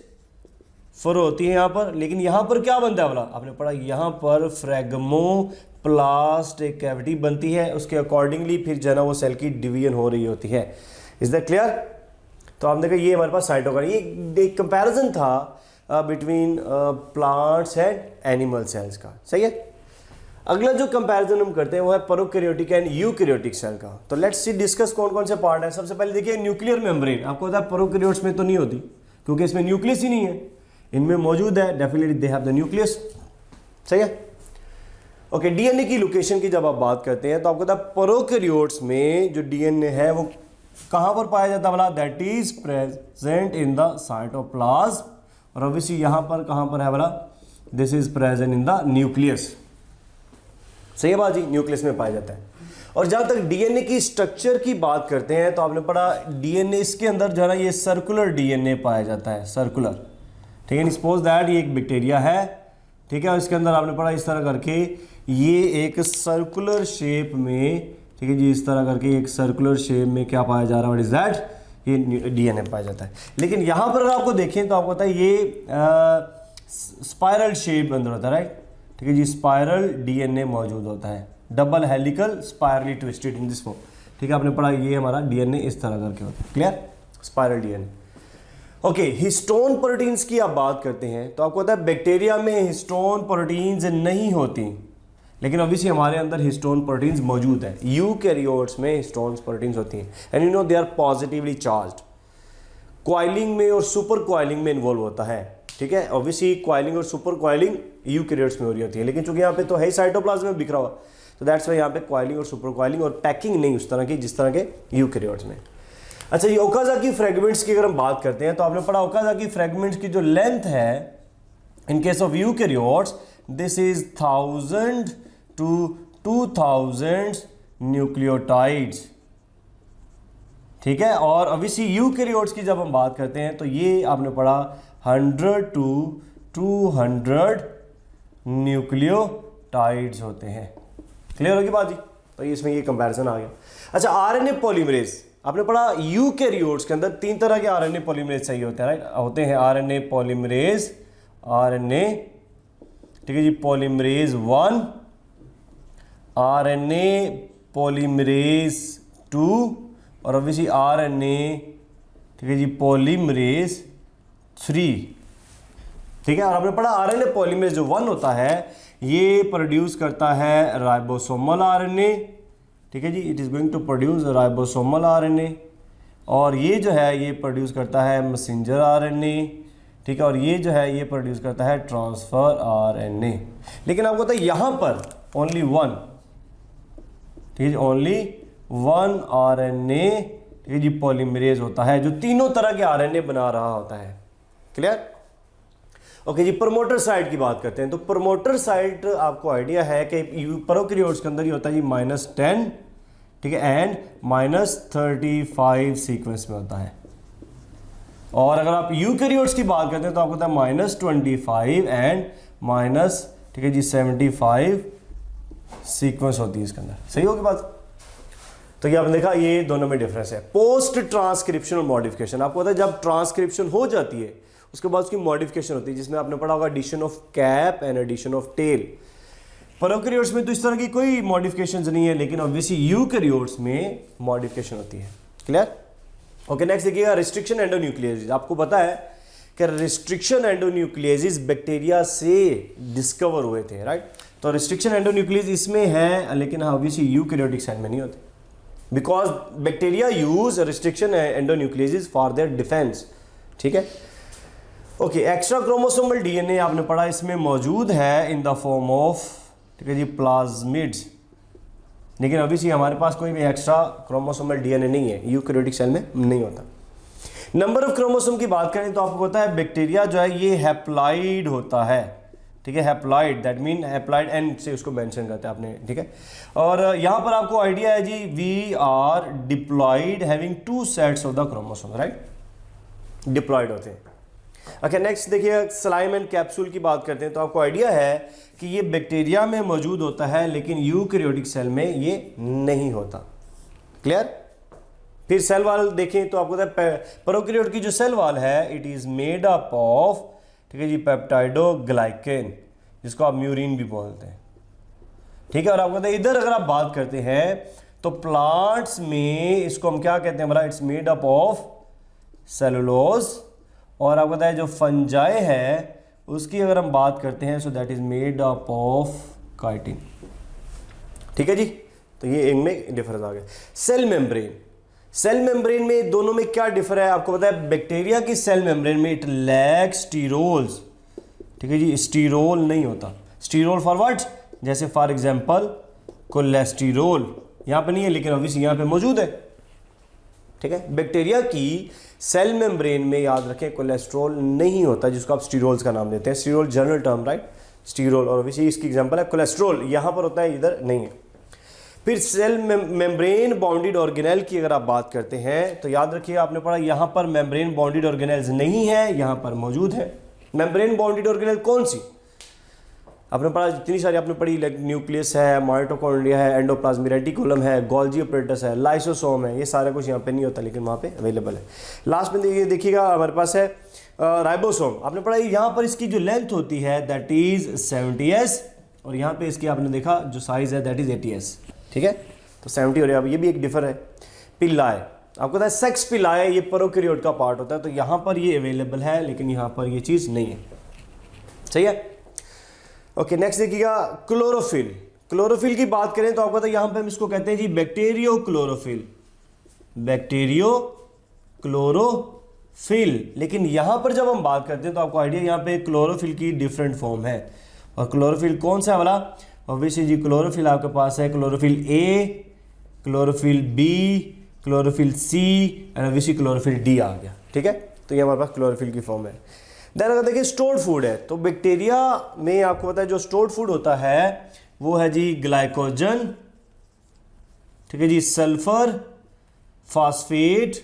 फरो होती है यहाँ पर, लेकिन यहाँ पर क्या बनता है बोला, आपने पढ़ा यहाँ पर फ्रेगमोप्लास्ट एक कैविटी बनती है, उसके अकॉर्डिंगली फिर जो है ना वो सेल की डिवीजन हो रही होती है। Is that clear? तो आपने देखा ये हमारे पास साइटोकाइन, ये एक कंपैरिजन था between plants and animal cells का, सही है। अगला जो कंपैरिजन हम करते हैं वो है प्रोकैरियोटिक एंड यूकैरियोटिक सेल का। तो लेट्स सी डिस्कस कौन कौन से पार्ट है। सबसे पहले देखिए न्यूक्लियर मेम्ब्रेन, आपको पता है प्रोकैरियोट्स में तो नहीं होती क्योंकि इसमें न्यूक्लियस ही नहीं है, इनमें मौजूद है, definitely they have the nucleus, सही है। ओके, डीएनए की लोकेशन की जब आप बात करते हैं तो आपको पता है प्रोकैरियोट्स में जो डीएनए है वो कहां पर पाया जाता है बोला, that is present in the cytoplasm, और ऑब्वियसली यहां पर कहां पर है बोला, this is present in the nucleus, सही है बाजी, न्यूक्लियस में पाया जाता है। और जहां तक डीएनए की स्ट्रक्चर की बात करते हैं तो आपने पढ़ा डीएनए इसके अंदर जो है ना ये सर्कुलर डीएनए पाया जाता है, सर्कुलर, ठीक है। सपोज दैट ये एक बैक्टीरिया है, ठीक है, और इसके अंदर आपने पढ़ा इस तरह करके ये एक सर्कुलर शेप में, ठीक है जी, इस तरह करके एक सर्कुलर शेप में क्या पाया जा रहा है, व्हाट इज दैट, ये डीएनए पाया जाता है। लेकिन यहां पर अगर आपको देखें तो आपको पता है ये स्पाइरल शेप अंदर होता है, राइट, ठीक है जी, स्पाइरल डीएनए मौजूद होता है, double helical spirally twisted in this form, ठीक है। आपने पढ़ा ये हमारा डीएनए इस तरह करके होता है, clear, spiral DNA. Okay, histone proteins की आप बात करते हैं तो आपको पता है बैक्टीरिया में हिस्टोन प्रोटीन्स नहीं होती, लेकिन ऑब्वियसली हमारे अंदर हिस्टोन प्रोटीन्स मौजूद है। यूकैरियोट्स में हिस्टोन प्रोटीन्स होती हैं and you know they are positively charged, coiling में और सुपर कॉइलिंग में इन्वॉल्व होता है, ठीक है। ऑब्वियसली कॉइलिंग और सुपर कॉइलिंग यूकैरियोट्स में हो रही होती है, लेकिन चूंकि यहाँ पे तो है साइटोप्लाज्म में बिखरा हुआ, तो दैट्स वाई यहाँ पे कॉइलिंग और सुपर कॉइलिंग और पैकिंग नहीं उस तरह की जिस तरह के यूकैरियोट्स में। अच्छा, ये ओकाज़ाकी फ्रेगमेंट्स की अगर हम बात करते हैं तो आपने पढ़ा ओकाज़ाकी फ्रेगमेंट्स की जो लेंथ है इन case of eukaryotes this is 1000 to 2000 nucleotides, ठीक है। और ऑब्वियसली यूकैरियोट्स की जब हम बात करते हैं तो ये आपने पढ़ा 100 to 200 न्यूक्लियोटाइड्स होते हैं, क्लियर होगी बात जी। तो इसमें ये कंपैरिजन आ गया। अच्छा, आरएनए पॉलीमरेज, आपने पढ़ा यूकैरियोट्स के अंदर 3 तरह के आरएनए पॉलीमरेज चाहिए होते हैं, राइट? होते हैं आरएनए पॉलीमरेज, आरएनए, ठीक है जी, पॉलीमरेज 1, आरएनए पॉलीमरेज 2 और ऑब्वियसली आरएनए, ठीक है जी, पॉलीमरेज 3, ठीक है। और आपने पढ़ा आरएनए पॉलीमरेज जो 1 होता है ये प्रोड्यूस करता है राइबोसोमल आरएनए, ठीक है जी, it is going to produce ribosomal RNA, और ये जो है ये प्रोड्यूस करता है मैसेंजर आरएनए, ठीक है, और ये जो है ये प्रोड्यूस करता है ट्रांसफर आरएनए। लेकिन आपको पता है यहाँ पर ओनली 1, ठीक है जी, ओनली 1 आरएनए, ठीक है जी, पॉलीमरेज होता है जो तीनों तरह के आरएनए बना रहा होता है। क्लियर? ओके जी, प्रमोटर साइट की बात करते हैं। तो प्रमोटर साइट आपको आइडिया है कि प्रोकैरियोट्स के अंदर ही होता है जी -10, ठीक है, एंड -35 सीक्वेंस में होता है। और अगर आप यूकैरियोट्स की बात करते हैं तो आपको पता है -25 एंड ठीक है जी 75 सीक्वेंस होती है इसके अंदर। सही होगी बात? तो ये आपने देखा ये दोनों में डिफरेंस है। पोस्ट ट्रांसक्रिप्शनल मॉडिफिकेशन, आपको पता है जब ट्रांसक्रिप्शन हो जाती है उसके बाद उसकी मॉडिफिकेशन होती है, जिसमें आपने पढ़ा होगा addition of cap and addition of tail. Prokaryotes में तो इस तरह की कोई मॉडिफिकेशंस नहीं है, लेकिन ऑब्वियसली यूकैरियोट्स में मॉडिफिकेशन होती है। क्लियर? ओके, नेक्स्ट देखिएगा रिस्ट्रिक्शन एंडोन्यूक्लियेसिस। आपको पता है कि रिस्ट्रिक्शन एंडोन्यूक्लियेसिस बैक्टीरिया से डिस्कवर हुए थे, राइट? तो रिस्ट्रिक्शन एंडोन्यूक्लियेसिस इसमें है, लेकिन ऑब्वियसली यूकैरियोटिक सेल में नहीं होते, because bacteria use restriction endonucleases for their defence. ठीक है, ओके। एक्स्ट्रा क्रोमोसोमल डीएनए आपने पढ़ा इसमें मौजूद है इन द फॉर्म ऑफ, ठीक है जी, प्लाज्मिड्स, लेकिन ऑब्वियसली हमारे पास कोई भी एक्स्ट्रा क्रोमोसोमल डीएनए नहीं है, यूकैरियोटिक सेल में नहीं होता। नंबर ऑफ क्रोमोसोम की बात करें तो आपको पता है बैक्टीरिया जो है ये हैप्लॉइड होता है, ठीक है, haploid, that mean haploid n से उसको मेंशन करते हैं आपने, ठीक है। और यहाँ पर आपको आइडिया है जी we are diploid having 2 sets of the chromosome, right, diploid होते हैं। ओके, नेक्स्ट देखिए स्लाइम एंड कैप्सूल की बात करते हैं तो आपको आइडिया है कि ये बैक्टीरिया में मौजूद होता है लेकिन यूकैरियोटिक सेल में ये नहीं होता। क्लियर? फिर सेल वाल देखें तो आपको पता है प्रोकैरियोट की जो सेल वाल है it is made up of, ठीक है जी, पेप्टाइडोग्लाइकेन, जिसको आप म्यूरिन भी बोलते हैं, ठीक है। और आपको पता है इधर अगर आप बात करते हैं तो प्लांट्स में इसको हम क्या कहते हैं, it's made up of cellulose. और आपको पता है जो फंजाई है उसकी अगर हम बात करते हैं so that is made up of chitin, ठीक है जी। तो ये इनमें डिफरेंस आ गया। सेल मेम्ब्रेन, सेल मेम्ब्रेन में दोनों में क्या डिफर है आपको पता है, बैक्टीरिया की सेल मेम्ब्रेन में इट लैक स्टीरोल्स, ठीक है जी, स्टीरोल नहीं होता। Sterol for what? जैसे फॉर एग्जांपल कोलेस्टेरोल, यहाँ पे नहीं है लेकिन ऑब्वियसली यहाँ पे मौजूद है, ठीक है। बैक्टीरिया की सेल मेम्ब्रेन में याद रखें कोलेस्ट्रॉल नहीं होता, जिसको आप स्टीरोल्स का नाम देते हैं। Sterol general term, right, sterol, और ऑब्वियसली इसकी एग्जांपल है कोलेस्ट्रॉल, यहाँ पर होता है, इधर नहीं है। फिर सेल मेम्ब्रेन बाउंडेड ऑर्गेनेल की अगर आप बात करते हैं तो याद रखिए आपने पढ़ा यहाँ पर मेम्ब्रेन बाउंडेड ऑर्गेनेल्स नहीं है, यहाँ पर मौजूद है। मेम्ब्रेन बाउंडेड ऑर्गेनेल कौन सी आपने पढ़ा, जितनी सारी आपने पढ़ी, न्यूक्लियस है, माइटोकॉन्ड्रिया है, एंडोप्लाज्मिक रेटिकुलम है, गोल्गी ऑपरेटस है, लाइसोसोम है, ये सारा कुछ यहाँ पे नहीं होता लेकिन वहाँ पे अवेलेबल है। लास्ट में देखिएगा हमारे पास है राइबोसोम। आपने पढ़ा यहाँ पर इसकी जो लेंथ होती है दैट इज 70s, और यहाँ पे इसकी आपने देखा जो साइज है दैट इज 80s, ठीक है। तो 70 और ये भी एक डिफर है। पिल्लाए, आपको पता है सेक्स पिल्लाए ये प्रोकैरियोट का पार्ट होता है, तो यहाँ पर ये अवेलेबल है लेकिन यहाँ पर ये चीज़ नहीं है, सही है। ओके, नेक्स्ट देखिएगा क्लोरोफिल। क्लोरोफिल की बात करें तो आपको पता है यहाँ पे हम इसको कहते हैं जी बैक्टीरियो क्लोरोफिल, बैक्टीरियो क्लोरोफिल। लेकिन यहाँ पर जब हम बात करते हैं तो आपको आइडिया यहाँ पे क्लोरोफिल की डिफरेंट फॉर्म है। और क्लोरोफिल कौन सा है वाला, ऑब्वियसली जी क्लोरोफिल आपके पास है chlorophyll A, chlorophyll B, chlorophyll C and obviously chlorophyll D आ गया, ठीक है। तो ये हमारे पास क्लोरोफिल की फॉर्म है। देन अगर देखिए स्टोर्ड फूड है तो बैक्टीरिया में आपको पता है जो स्टोर्ड फूड होता है वो है जी ग्लाइकोजन, ठीक है जी, सल्फर, फास्फेट,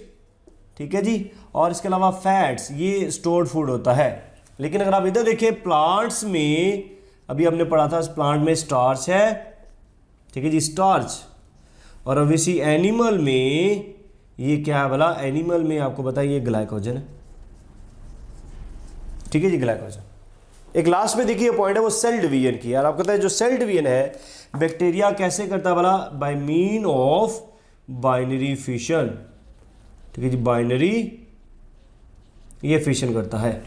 ठीक है जी, और इसके अलावा फैट्स, ये स्टोर्ड फूड होता है। लेकिन अगर आप इधर देखिए प्लांट्स में, अभी हमने पढ़ा था प्लांट में स्टार्च है, ठीक है जी, स्टार्च, और ऑब्वियसली एनिमल में ये क्या है भला, एनिमल में आपको बताइए ये ग्लाइकोजन है, ठीक है जी, ग्लाइकोजन। एक लास्ट में देखिए पॉइंट है वो सेल डिवीजन की। यार आपको पता है जो सेल डिवीजन है बैक्टीरिया कैसे करता है भला, by mean of binary fission, ठीक है जी, बाइनरी ये फिशन करता है।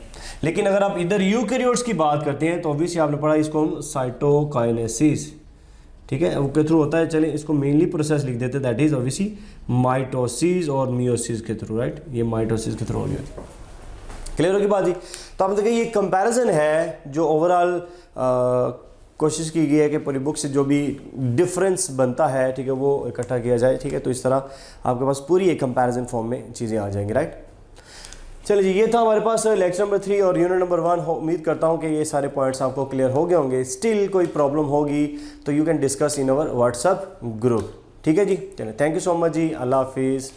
लेकिन अगर आप इधर यूकैरियोट्स की बात करते हैं तो ऑब्वियसली आपने पढ़ा इसको हम साइटोकाइनेसिस, ठीक है, वो के थ्रू होता है। चलिए इसको मेनली प्रोसेस लिख देते हैं, दैट इज ऑब्वियसली माइटोसिस और मियोसिस के थ्रू, राइट, ये माइटोसिस के थ्रू हो गया। क्लियर होगी बात जी। तो आप देखिए ये कंपैरिजन है जो ओवरऑल कोशिश की गई है कि पूरी बुक से जो भी डिफरेंस बनता है, ठीक है, वो इकट्ठा किया जाए, ठीक है। तो इस तरह आपके पास पूरी एक कंपैरिजन फॉर्म में चीज़ें आ जाएंगी, राइट। चलिए जी, ये था हमारे पास लेक्चर नंबर 3 और यूनिट नंबर 1। उम्मीद करता हूँ कि ये सारे पॉइंट्स आपको क्लियर हो गए होंगे। स्टिल कोई प्रॉब्लम होगी तो you can discuss in our WhatsApp group, ठीक है जी। चलिए, थैंक यू सो मच जी, अल्लाह हाफिज़।